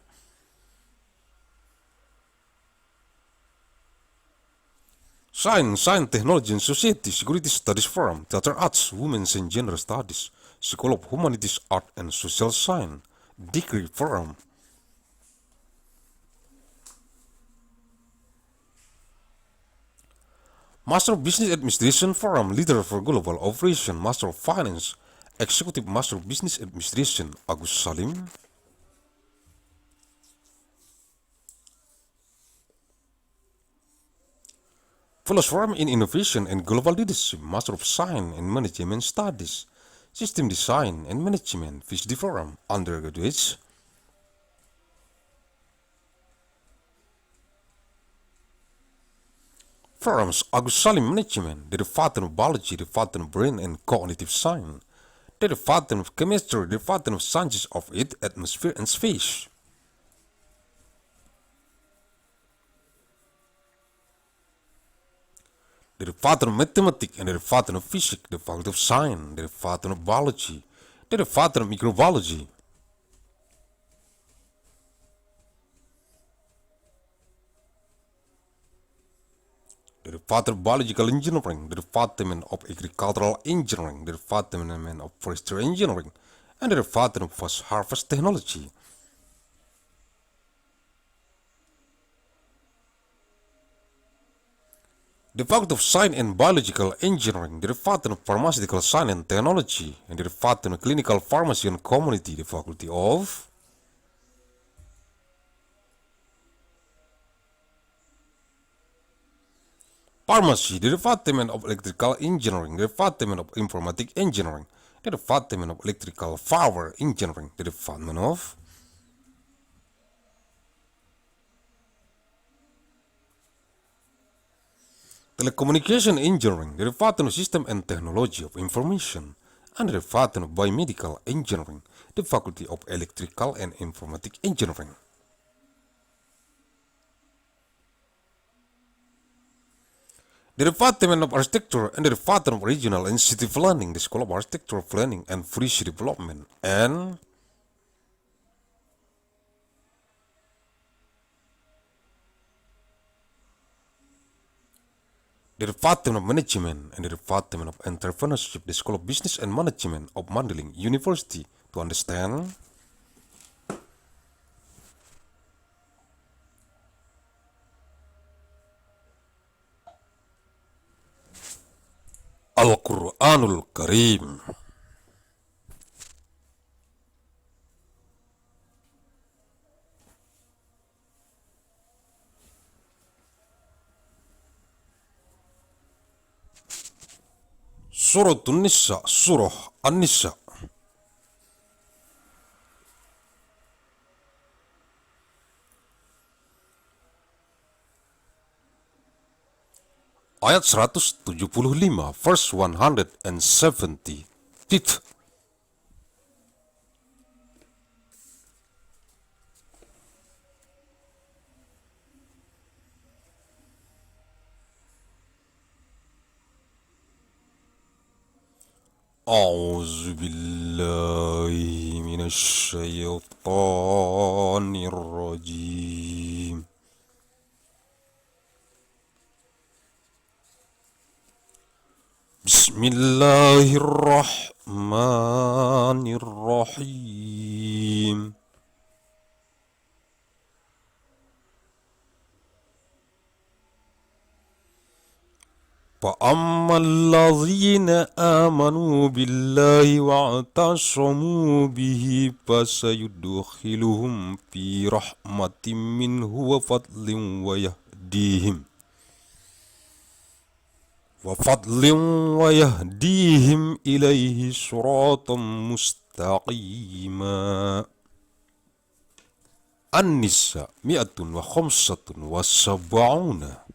Science, Technology and Society, Security Studies Forum, Theater Arts, Women's and Gender Studies, School of Humanities, Art and Social Science, Degree Forum, Master of Business Administration Forum, Leader for Global Operation, Master of Finance, Executive Master of Business Administration, Agussalim, Fellows Forum in Innovation and Global Leadership, Master of Science and Management Studies, System Design and Management, PhD Forum, Undergraduates, Forums, Agussalim Management, the Department of Biology, the Department of Brain and Cognitive Science, the Department of Chemistry, the Department of Sciences of Earth, Atmosphere and Space, the Department of Mathematics and the Department of Physics, the Faculty of Science, the Department of Biology, the Department of Microbiology, the Department of Biological Engineering, the Department of Agricultural Engineering, the Department of Forestry Engineering, and the Department of Post Harvest Technology. The Faculty of Science and Biological Engineering, the Department of Pharmaceutical Science and Technology, and the Department of Clinical Pharmacy and Community, the Faculty of Pharmacy, the Department of Electrical Engineering, the Department of Informatic Engineering, the Department of Electrical Power Engineering, the Department of Telecommunication Engineering, the Department of System and Technology of Information, and the Department of Biomedical Engineering, the Faculty of Electrical and Informatic Engineering. The Department of Architecture and the Department of Regional and City Planning, the School of Architecture, Planning and Free City Development, and the Department of Management and the Department of Entrepreneurship, the School of Business and Management of Mandailing University, to understand Al-Quranul Karim. Surah An-Nisa, Surah An-Nisa. Ayat 175, verse 175. أعوذ بالله من الشيطان الرجيم. بسم الله الرحمن الرحيم. فأما الذين آمنوا بالله واعتصموا به فسيدخلهم في رحمة منه وفضل ويهديهم إليه صراطا مستقيما. النساء 175.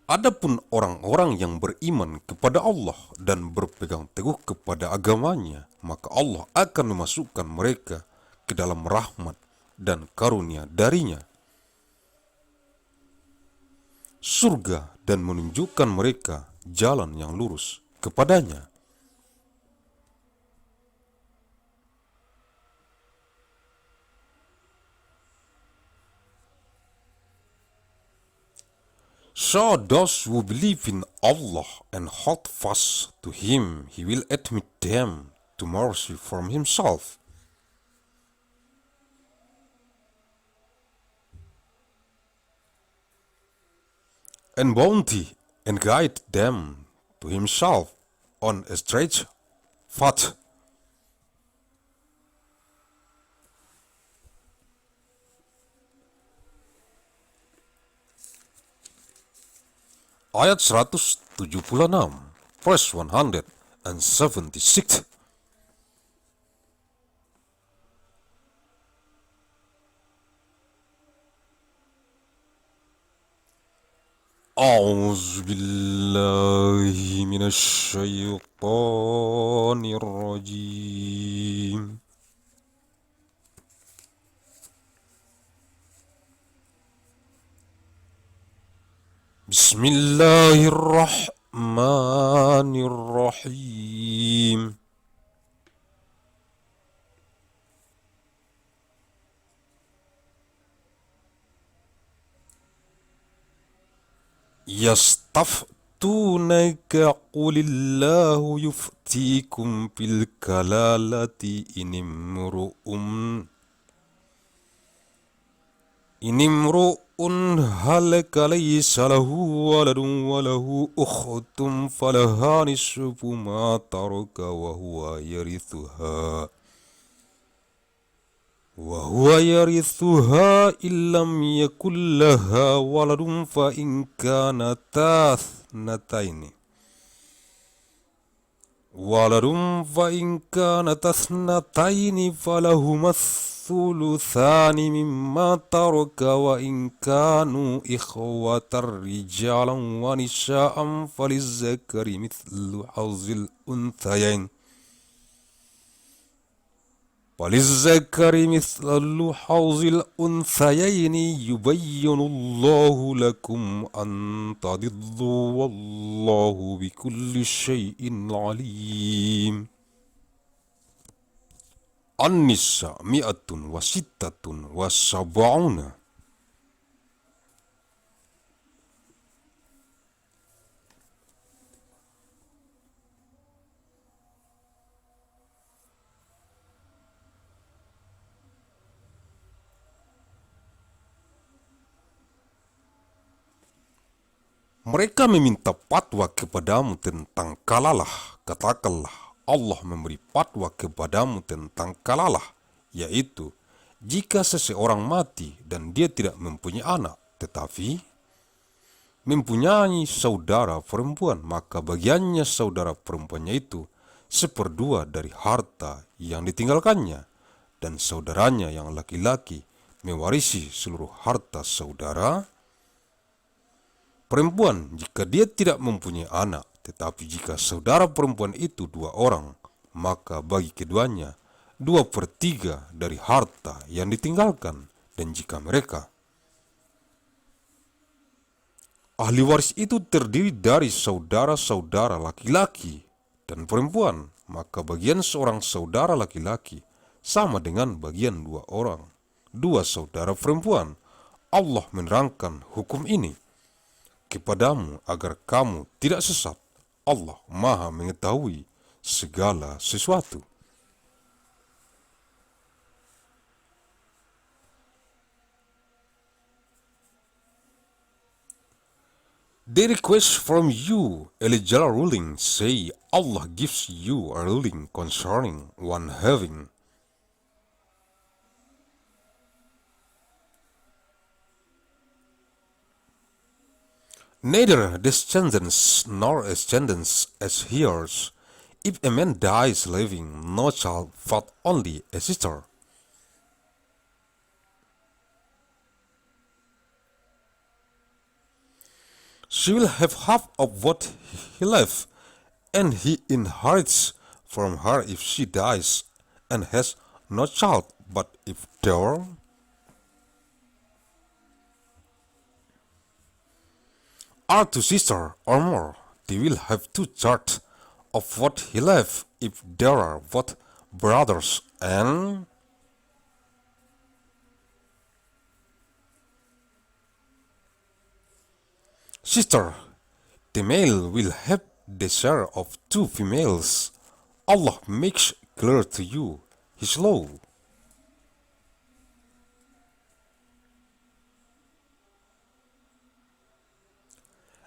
Adapun orang-orang yang beriman kepada Allah dan berpegang teguh kepada agamanya, maka Allah akan memasukkan mereka ke dalam rahmat dan karunia darinya, surga, dan menunjukkan mereka jalan yang lurus kepadanya. So those who believe in Allah and hold fast to Him, He will admit them to mercy from Himself and bounty, and guide them to Himself on a straight path. Ayat 176, verse 176. أعوذ بالله من الشيطان الرجيم. بسم الله الرحمن الرحيم. Yastaftunaka qulillahu yuftikum fil kalalati inimru'un halaka laysa lahu waladun walahu ukhtun falaha nisfu ma taraka وهو يرثها إن لم يكن لها ولد فإن كانت اثنتين فلهما الثلثان مما ترك وإن كانوا إخوة رجالا ونساء فللذكر مثل حظ الأنثيين يبين الله لكم أن تضلوا والله بكل شيء عليم. النساء 176. Mereka meminta fatwa kepadamu tentang kalalah. Katakanlah, Allah memberi fatwa kepadamu tentang kalalah, yaitu jika seseorang mati dan dia tidak mempunyai anak, tetapi mempunyai saudara perempuan, maka bagiannya saudara perempuannya itu 1/2 dari harta yang ditinggalkannya, dan saudaranya yang laki-laki mewarisi seluruh harta saudara perempuan jika dia tidak mempunyai anak. Tetapi jika saudara perempuan itu 2 orang, maka bagi keduanya 2/3 dari harta yang ditinggalkan. Dan jika mereka ahli waris itu terdiri dari saudara-saudara laki-laki dan perempuan, maka bagian seorang saudara laki-laki sama dengan bagian 2 saudara perempuan. Allah menerangkan hukum ini kepadamu agar kamu tidak sesat. Allah Maha mengetahui segala sesuatu. They request from you a legal ruling. Say, Allah gives you a ruling concerning one having neither descendants nor ascendants as heirs. If a man dies leaving no child but only a sister, she will have half of what he left, and he inherits from her if she dies and has no child. But if there are 2 sisters or more, they will have 2/3 of what he left. If there are both brothers and sister, the male will have the share of 2 females. Allah makes clear to you His law.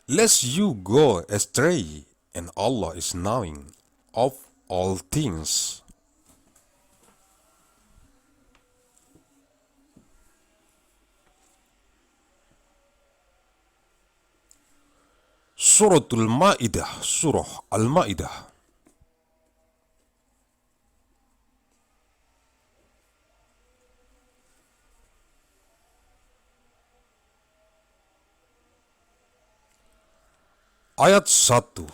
Lest you go astray, and Allah is knowing of all things. Suratul Maidah, Surah Al-Maidah. Ayat 1,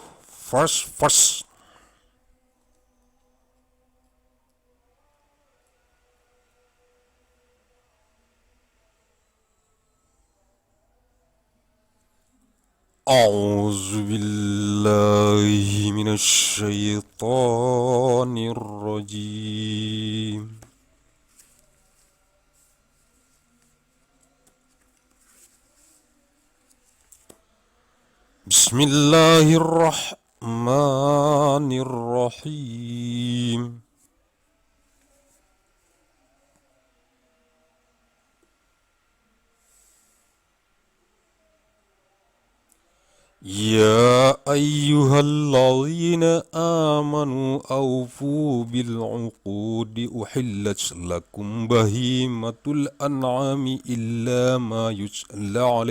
verse. A'udzu billahi minasy syaithanir rajim. Bismillahirrahmanirrahim. Ya ayyuhalladzina amanu awfu bil'uqudi uhillat lakum bahimatul an'ami illa ma yutla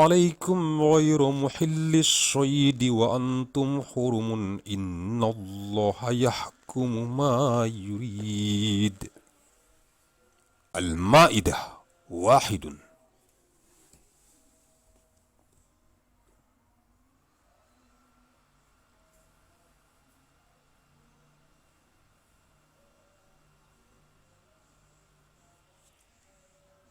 alaikum ghairu muhillis syaydi wa antum hurumun innallaha yahkumu ma yurid. Al-Maidah wahidun.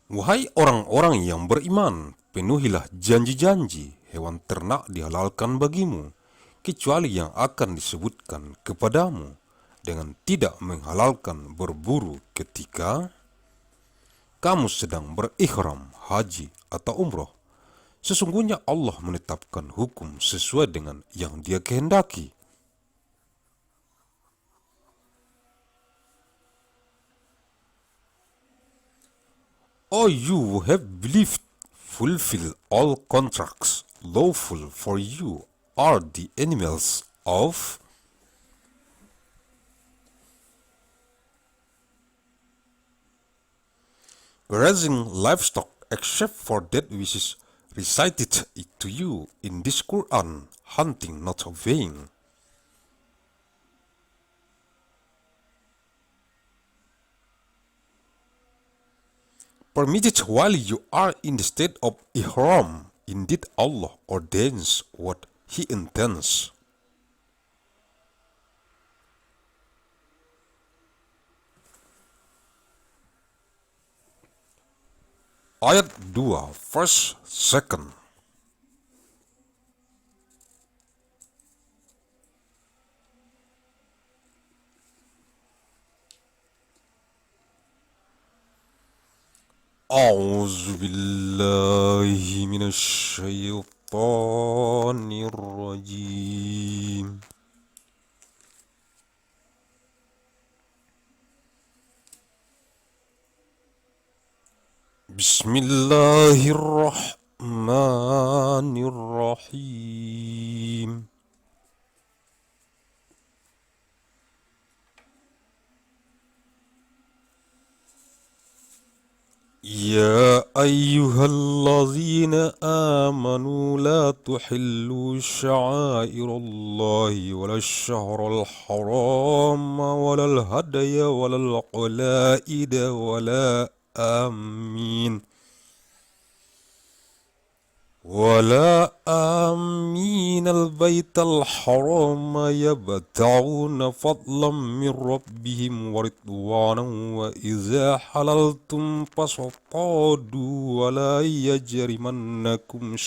Wahai orang-orang yang beriman, penuhilah janji-janji hewan ternak dihalalkan bagimu, kecuali yang akan disebutkan kepadamu, dengan tidak menghalalkan berburu ketika kamu sedang berikhram haji atau umroh. Sesungguhnya Allah menetapkan hukum sesuai dengan yang Dia kehendaki. O you who have believed, fulfill all contracts lawful for you are the animals of raising livestock except for that which is recited to you in this Quran, hunting not obeying. Permitted while you are in the state of ihram. Indeed, Allah ordains what He intends. Ayat 2, verse 2. A'udzu billahi minasy syaithanir rajim. Bismillahirrahmanirrahim. Ya ayyuhalladzina amanu la tuhillu sya'airallahi wala syahral haram wala hadaya wala qalaida wala amin ولا آمين البيت الحرام يبتغون فضلا من ربهم ورضوانا وإذا حللتم فاصطادوا ولا يجرمنكم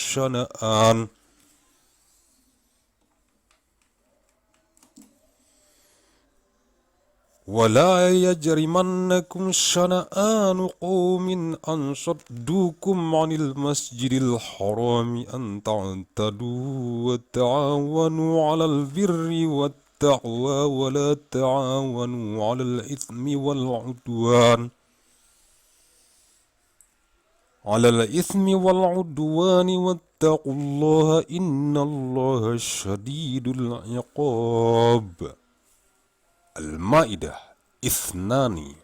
شنآن قوم أن صدوكم عن المسجد الحرام أن تعتدوا وتعاونوا على البر والتقوى ولا تعاونوا على الإثم والعدوان واتقوا الله إن الله شديد العقاب. Al-Maidah Ithnani.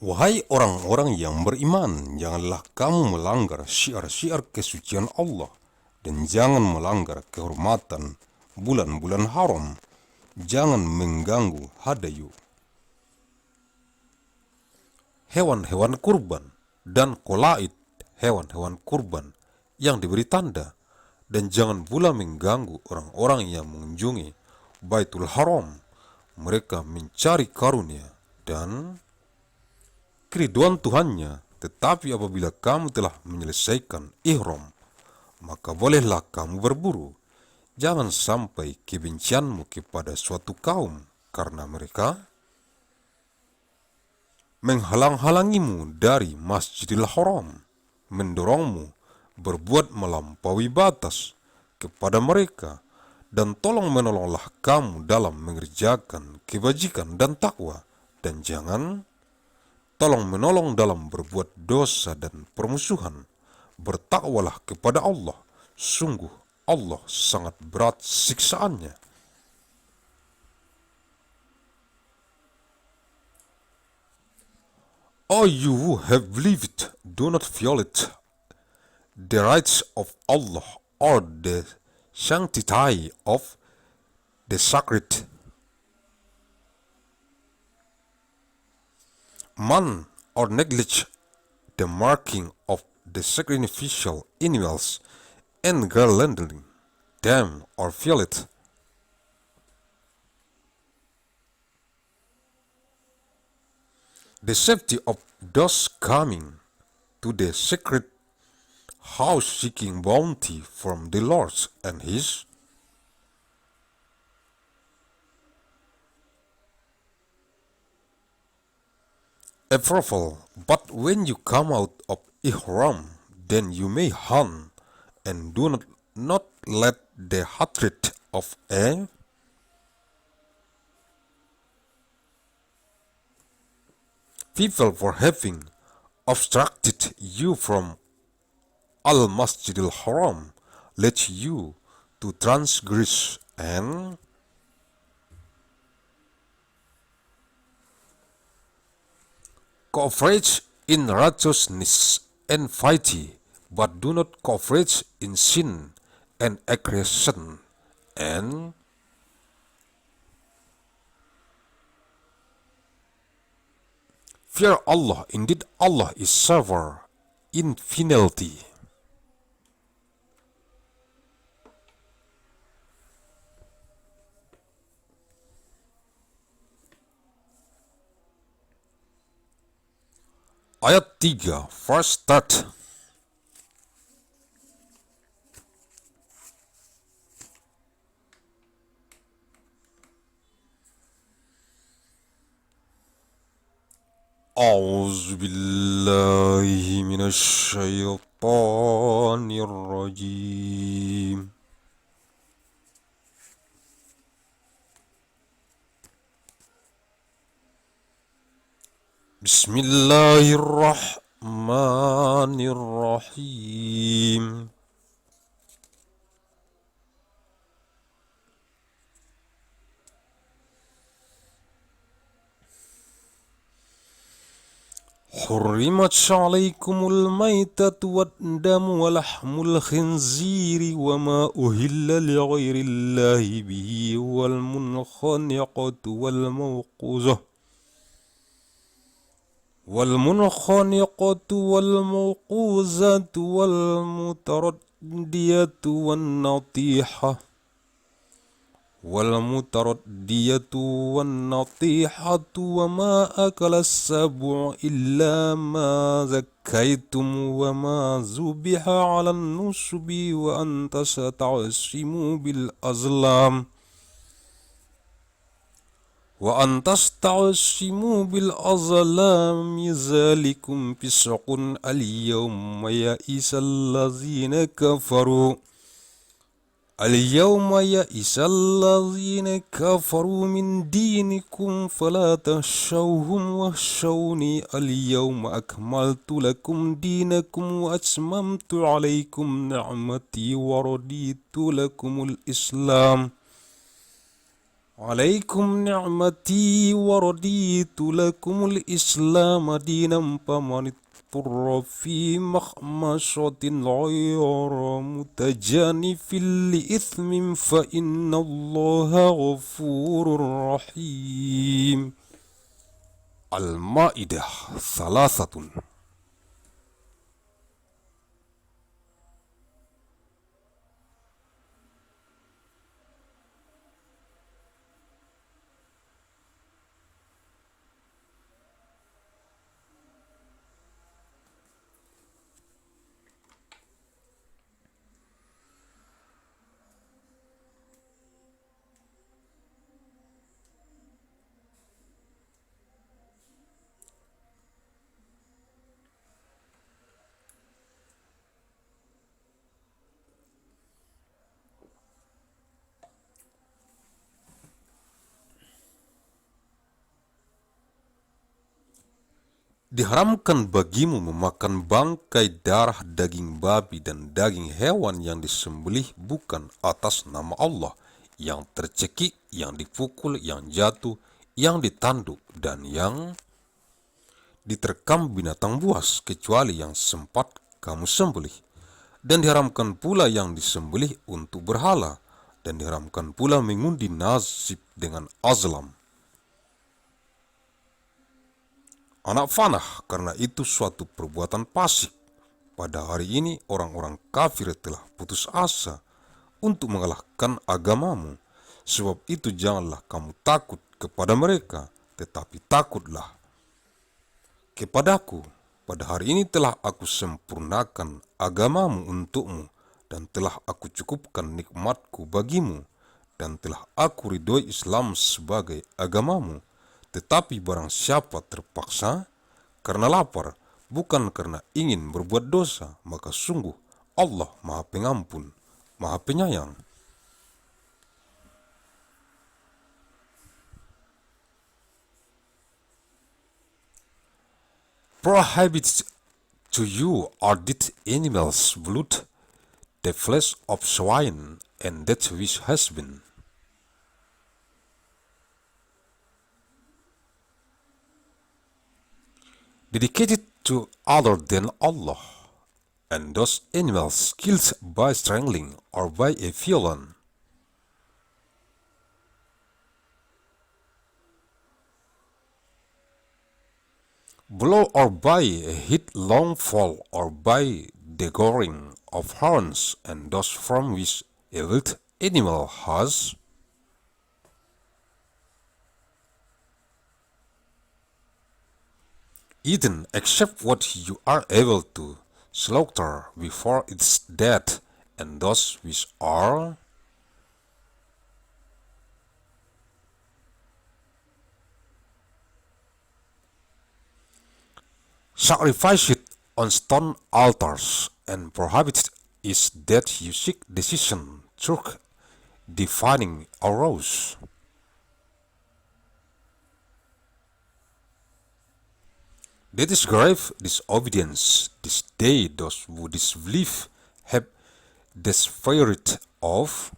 Wahai orang-orang yang beriman, janganlah kamu melanggar syiar-syiar kesucian Allah dan jangan melanggar kehormatan bulan-bulan haram. Jangan mengganggu hadayu, hewan-hewan kurban, dan qolaid, hewan-hewan kurban yang diberi tanda, dan jangan pula mengganggu orang-orang yang mengunjungi Baitul Haram. Mereka mencari karunia dan keriduan Tuhannya, tetapi apabila kamu telah menyelesaikan ihram, maka bolehlah kamu berburu. Jangan sampai kebencianmu kepada suatu kaum karena mereka menghalang-halangimu dari Masjidil Haram, mendorongmu berbuat melampaui batas kepada mereka, dan tolong menolonglah kamu dalam mengerjakan kebajikan dan takwa, dan jangan tolong menolong dalam berbuat dosa dan permusuhan. Bertakwalah kepada Allah, sungguh Allah sangat berat siksaannya. O you who have believed, do not violate the rights of Allah or the sanctity of the sacred month, or neglect the marking of the sacrificial animals and garlanding them, or violate the safety of those coming to the sacred house seeking bounty from the Lord and His approval. But when you come out of ihram, then you may hunt, and do not let the hatred of a people for having obstructed you from al-Masjidil Haram lead you to transgress and cooperate in righteousness and piety, but do not cooperate in sin and aggression and fear Allah. Indeed, Allah is severe in penalty. Ayat 3, first start. A'udzu billahi minasy syaithanir rajim. Bismillahirrahmanirrahim. حرمت عليكم الميتة والدم ولحم الخنزير وما أهل لغير الله به والمنخنقة والموقوذة والمتردية والنطيحة وما أكل السبع إلا ما ذكيتم وما ذبح على النصب وأن تستعصموا بالأزلام ذلكم فسق. اليوم يئس الذين كفروا من دينكم فلا تخشوهم واخشوني. اليوم أكملت لكم دينكم وأتممت عليكم نعمتي ورضيت لكم الإسلام Alaikum ni'mati wa raditu lakumul islam dinan faman ittara fi makhmasatin ghayra mutajanifin li ithmin fa inna allaha ghafurur rahim. Al-Ma'idah Salasatun. Diharamkan bagimu memakan bangkai, darah, daging babi, dan daging hewan yang disembelih bukan atas nama Allah, yang tercekik, yang dipukul, yang jatuh, yang ditanduk, dan yang diterkam binatang buas, kecuali yang sempat kamu sembelih. Dan diharamkan pula yang disembelih untuk berhala, dan diharamkan pula mengundi nasib dengan azlam. Anak fanah, karena itu suatu perbuatan fasik. Pada hari ini orang-orang kafir telah putus asa untuk mengalahkan agamamu. Sebab itu janganlah kamu takut kepada mereka, tetapi takutlah kepadaku. Pada hari ini telah aku sempurnakan agamamu untukmu, dan telah aku cukupkan nikmatku bagimu, dan telah aku ridhoi Islam sebagai agamamu. Tetapi barang siapa terpaksa karena lapar, bukan karena ingin berbuat dosa, maka sungguh Allah Maha Pengampun, Maha Penyayang. Prohibited to you are dead animals' blood, the flesh of swine, and that which has been dedicated to other than Allah, and those animals killed by strangling or by a violent, blow or by a headlong fall or by the goring of horns, and those from which a wild animal has eaten, except what you are able to slaughter before its death, and those which are sacrificed on stone altars, and prohibited is that you seek decision through divining arrows. That is grave disobedience. This day those who disbelieve have despaired of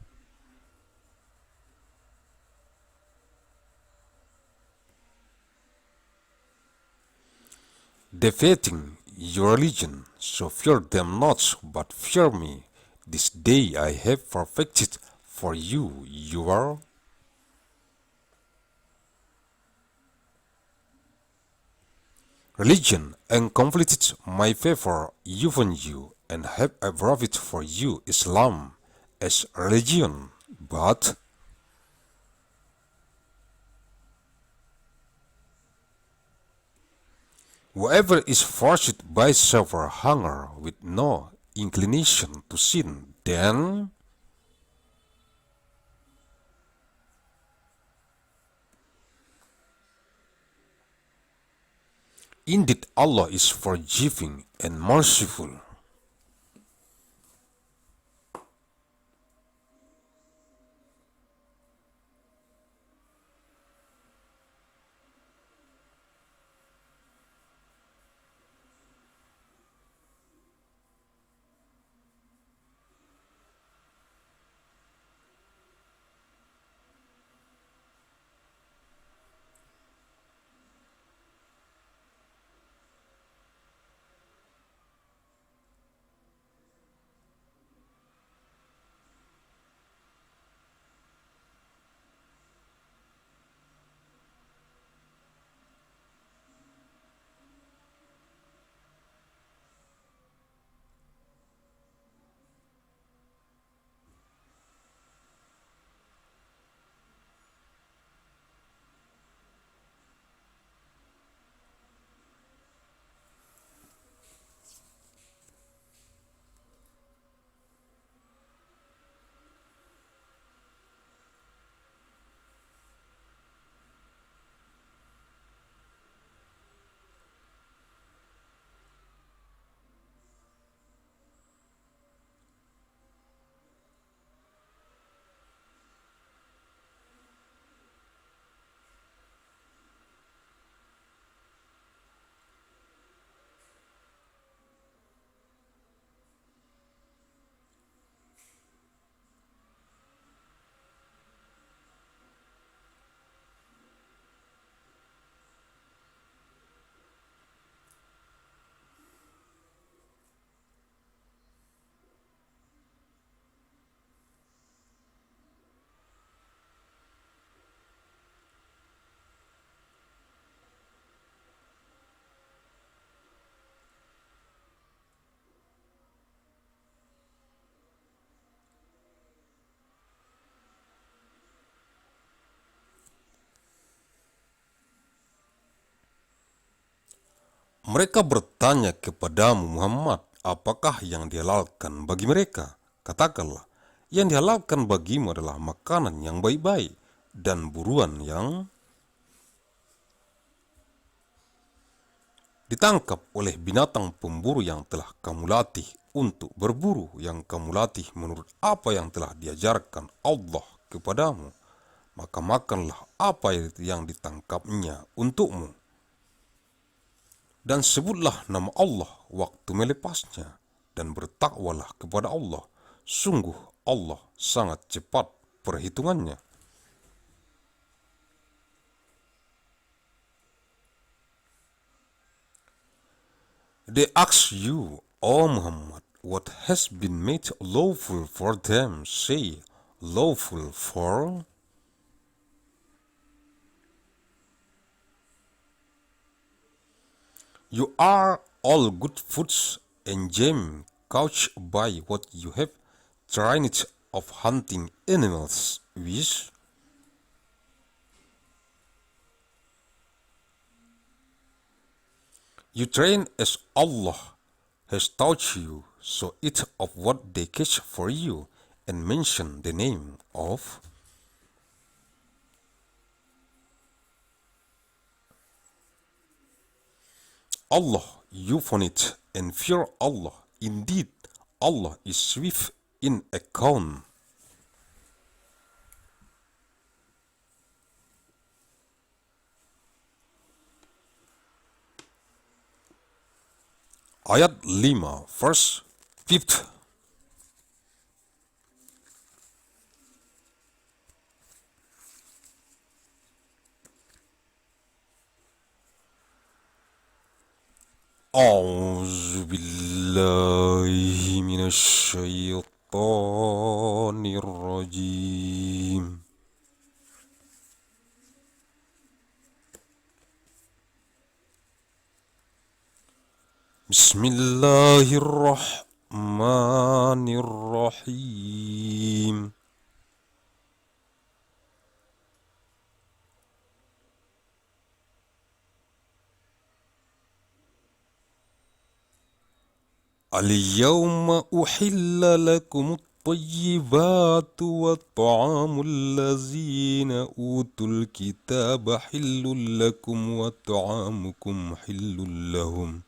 defeating your religion. So fear them not, but fear me. This day I have perfected for you your religion, and completed my favor upon you, and have approved for you Islam as religion. But whoever is forced by severe hunger with no inclination to sin, then indeed Allah is forgiving and merciful. Mereka bertanya kepadamu Muhammad, apakah yang dihalalkan bagi mereka? Katakanlah, yang dihalalkan bagimu adalah makanan yang baik-baik dan buruan yang ditangkap oleh binatang pemburu yang telah kamu latih untuk berburu, yang kamu latih menurut apa yang telah diajarkan Allah kepadamu. Maka makanlah apa yang ditangkapnya untukmu. Dan sebutlah nama Allah waktu melepasnya, dan bertakwalah kepada Allah. Sungguh Allah sangat cepat perhitungannya. They ask you, O Muhammad, what has been made lawful for them. Say, lawful for you are all good foods and game, couched by what you have trained of hunting animals with. You train as Allah has taught you, so eat of what they catch for you, and mention the name of Allah. You upon it, and fear Allah. Indeed, Allah is swift in account. Ayat 5, verse 5. A'udzu billahi minasy syaithanir rajim. Bismillahirrahmanirrahim. Al-yawma uhilla lakum at-tayyibatu wa ta'amul lazina utul kitaba hillul lakum wa ta'amukum hillul lahum.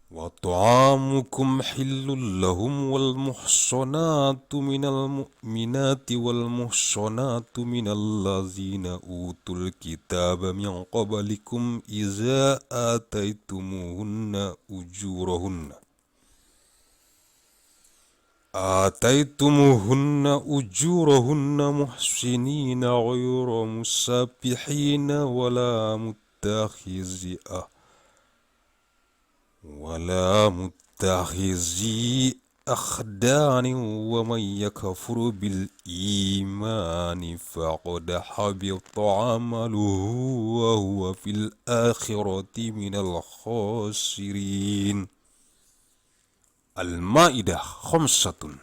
وطعامكم حل لهم والمحصنات من المؤمنات والمحصنات من الذين أوتوا الكتاب من قبلكم إذا آتيتموهن أجورهن محسنين غير مسافحين ولا متخذي أخدان ومن يكفر بالإيمان فقد حبط عمله وهو في الآخرة من الخاسرين. Al-Maidah 5.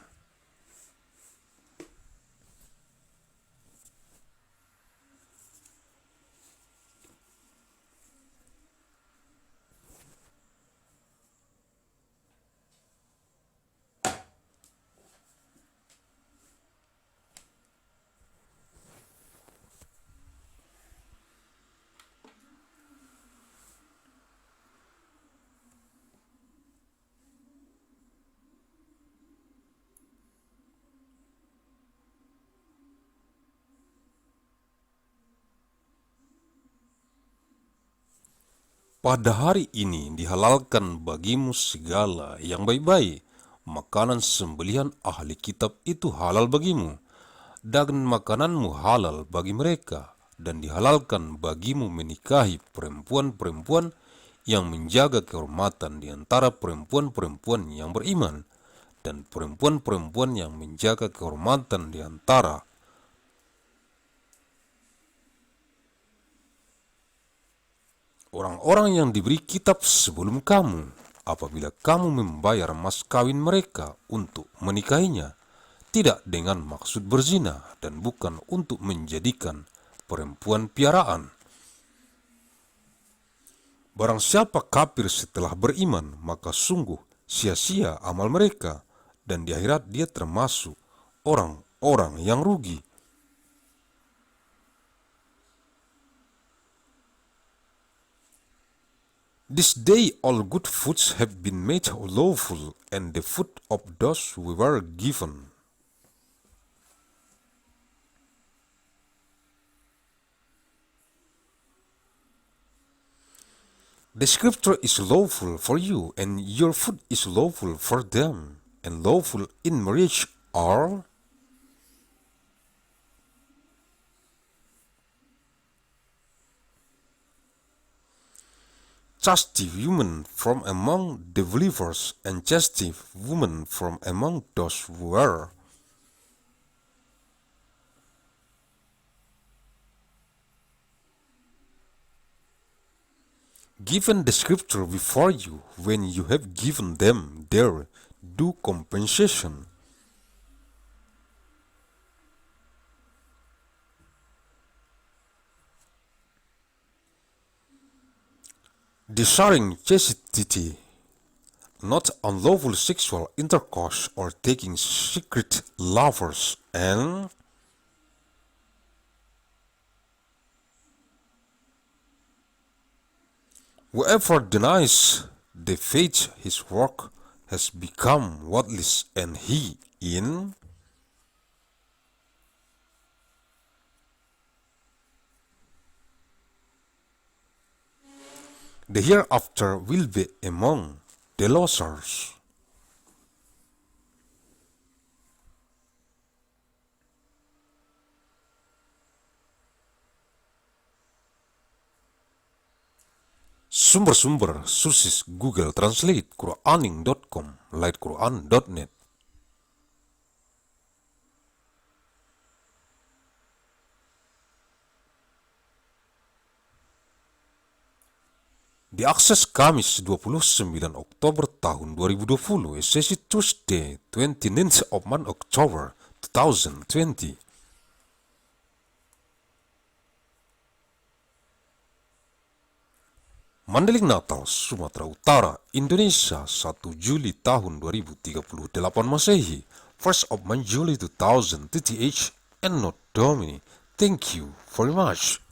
Pada hari ini dihalalkan bagimu segala yang baik-baik. Makanan sembelihan ahli kitab itu halal bagimu, dan makananmu halal bagi mereka. Dan dihalalkan bagimu menikahi perempuan-perempuan yang menjaga kehormatan di antara perempuan-perempuan yang beriman, dan perempuan-perempuan yang menjaga kehormatan di antara orang-orang yang diberi kitab sebelum kamu, apabila kamu membayar mas kawin mereka untuk menikahinya, tidak dengan maksud berzina dan bukan untuk menjadikan perempuan piaraan. Barang siapa kafir setelah beriman, maka sungguh sia-sia amal mereka, dan di akhirat dia termasuk orang-orang yang rugi. This day all good foods have been made lawful, and the food of those who were given. The scripture is lawful for you, and your food is lawful for them, and lawful in marriage are chastity women from among the believers, and chastity women from among those who were. Given the scripture before you, when you have given them their due compensation, desiring chastity, not unlawful sexual intercourse or taking secret lovers, and whoever denies the faith, his work has become worthless, and he in the hereafter will be among the losers. Sumber-sumber sources Google Translate, Quraning.com, lightquran.net. Diakses Kamis 29 Oktober tahun 2020, sesi Tuesday 29th of month October 2020. Mandailing Natal, Sumatera Utara, Indonesia, 1 Juli tahun 2038 Masehi, 1st of Juli 2038, ANNO DOMINI. Thank you very much.